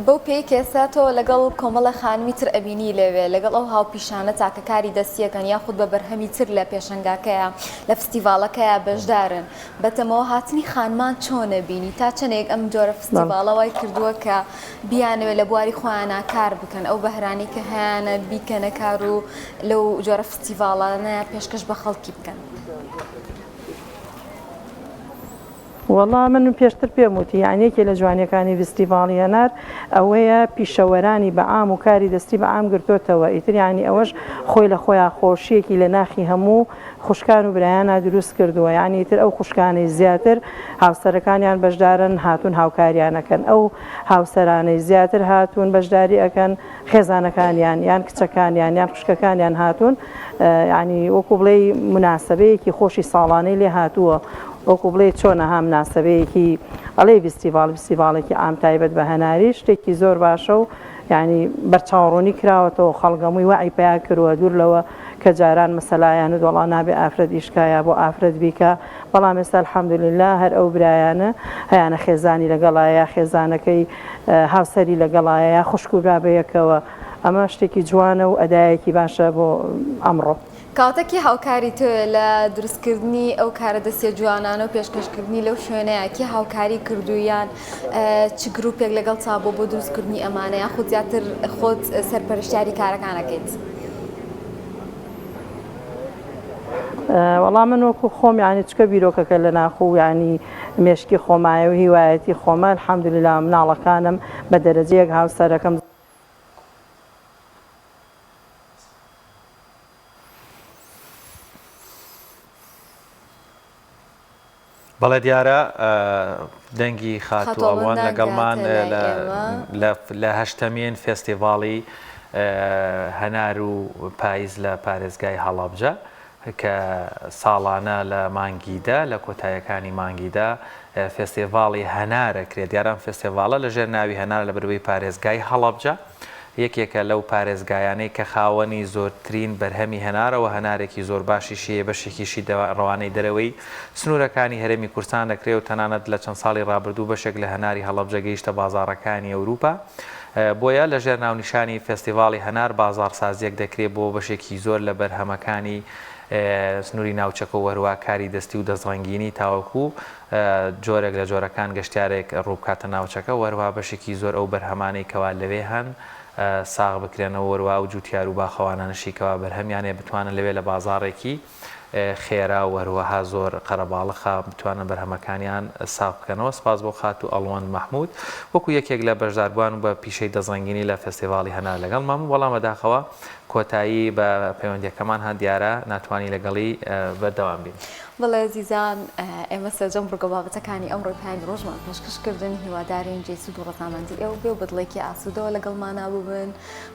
بەو پێی کێساتەوە لەگەڵ کۆمەڵە خانمی تر ئەبینی لەوێ لەگەڵ ئەو هاوپیشانە تاکەکاری دەستیەکەن یاخود بە بەرهەمی تر لە پێشەنگاکەیە لە فستیڤالەکەیە بەشدارن بەتەمەوە هاتنی خانمان چۆنە بینی تا چەندێک ئەم جۆرە فستیڤالەوەی کردووە کە بیانەوێت لە بواری خۆیانە کار بکەن ئەو بەهرانی کە هەیەە بیکەنە کار و لەو جۆرە فستیڤالانە پێشکەش بە خەڵکی بکەن. وەڵا من پێشتر پێم وتی یانێکی لە جوانیەکانی فستیڤاڵی هەنار ئەوەیە پیشەوەرانی بە عام و کاری دەستی بە عام گرتوتەوە ئیتر ینی ئەوەش خۆی لە خۆیان خۆشیەکی لە ناخی هەموو خوشکان و برایانە دروست کردووە یعنی تر ئەو خوشکانەی زیاتر هاوسەرەکانیان بەشدارن هاتوون هاوکاریانەکەن ئەو هاوسەرانەی زیاتر هاتوون بەشداری ئەەکەن خێزانەکانیان یان کچەکانیان یان خوشکەکانیان هاتوون ینی وەکو بڵێ مناسبەیەکی خۆشی ساڵانەی لێ هاتووە وەکو بڵێ چۆنە هەم ناسەبەیەکی ئەڵێ فستیڤالێکی ئام تایبەت بە هەناری شتێکی زۆر باشە و ینی بەرچاوڕوونی کراوەتەوە خەڵگەمووی وعی پیا کردووە دوور لەوە کە جاران مەسەلایان و دۆڵا نابێ ئافرەت ئیشکایە بۆ ئافرەت بیکە بەڵام ئێستا الحەمدولله هەر ئەو برایانە هەیانە خێزانی لەگەڵایە خێزانەکەی هاوسەری لەگەڵایە یا خوشک و برابەیەکەوە ئەمە شتێکی جوانە و ئەدایەکی باشە بۆ ئەمڕۆ. کاتێکی هاوکاری تۆ لە دروستکردنی ئەو کارە دەستێ جوانانە و پێشکەشکردنی لەو شوێنەیە کی هاوکاری کردویان چ گروپێک لەگەڵ چابۆ بۆ دروستکردنی ئەمانە یان خۆت زیاتر خۆت سەرپەرشتیاری کارەکانەکەیت؟ وەڵام من وەکو خۆم یانی چکە بیرۆکەکە لە ناخۆ ینی مێشکی خۆمایە و هیوایەتی خۆمە الحەمدولله مناڵەکانم بە دەرەجەیەک هاوسەرەکەم بەڵێ دیارە دەنگی خاتووەڵوان لەگەڵمان لە هەشتەمین فێستیڤاڵی هەنار و پاییز لە پارێزگای هەڵەبجە کە ساڵانە لە مانگیدا لە کۆتاییەکانی مانگیدا فێستیڤاڵی هەنارە کرێت دیاران فێستیڤاڵە لەژێر ناوی هەنار لە بەروەی پارێزگای هەڵەبجە یەکێکە لەو پارێزگایانەی کە خاوەنی زۆرترین بەرهەمی هەنارەوە هەنارێکی زۆر باشیشیە بەشێکیشی ڕەوانەی دەرەوەی سنوورەکانی هەرێمی کوردستان دەکرێت و تەنانەت لە چەند ساڵی ڕابردوو بەشێک لە هەناری هەڵەبجە گەیشتە بازاڕەکانی ئەوروپا بۆیە لەژێر ناونیشانی فێستیڤاڵی هەنار بازارسازیەک دەکرێت بۆ بەشێکی زۆر لە بەرهەمەکانی سنووری ناوچەکە و وەروە کاری دەستی و دەستڕەنگینی تاوەکو جۆرێک لە جۆرەکان گەشتارێک ڕووبکاتە ناوچەکە وەروە بەشێکی زۆر ئەو بەرهەمانەی کەوا لەوێ هەن ساغ بکرێنەوە وەروە و جوتیار و باخەوانانشیکەوە بەرهەمیانێ بتوانن لەوێ لە بازاڕێکی خێرا و هەروەها زۆر قەرەباڵخە بتوانن بەرهەمەکانیان ساف بکەنەوە. سپاس بۆ خات و ئەڵوەند مححمود وەکو یەکێک لە بەشداربووان و بە پیشەی دەزەنگینی لە فستیڤاڵی هەنا لەگەڵ مام وەڵامە داخەوە کۆتایی بە پەیوەندیەکەمان هەن دیارە ناتوانانی لەگەڵی بەردەوام بین. بەڵێ زیزان ئێمە سەرجەم ڕگە بابەتەکانی ئەمڕۆی پایانی ڕۆژمان پێشکەشکردن هیوادارین جێسود و ڕەزامەندی ئێوە بێ و بەدڵێکی ئاسوودەوە لەگەڵمانە ببن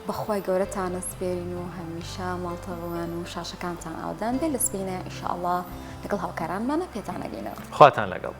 بەخوای گەورەتانە سپێرین و هەمیشە ماڵتەڕوان و شاشەکانتان ئاودان بێ لە سپینە ئینشاءڵڵا لەگەڵ هاوکارانمانە پێتان نەگەینەوە. خواتان لەگەڵ.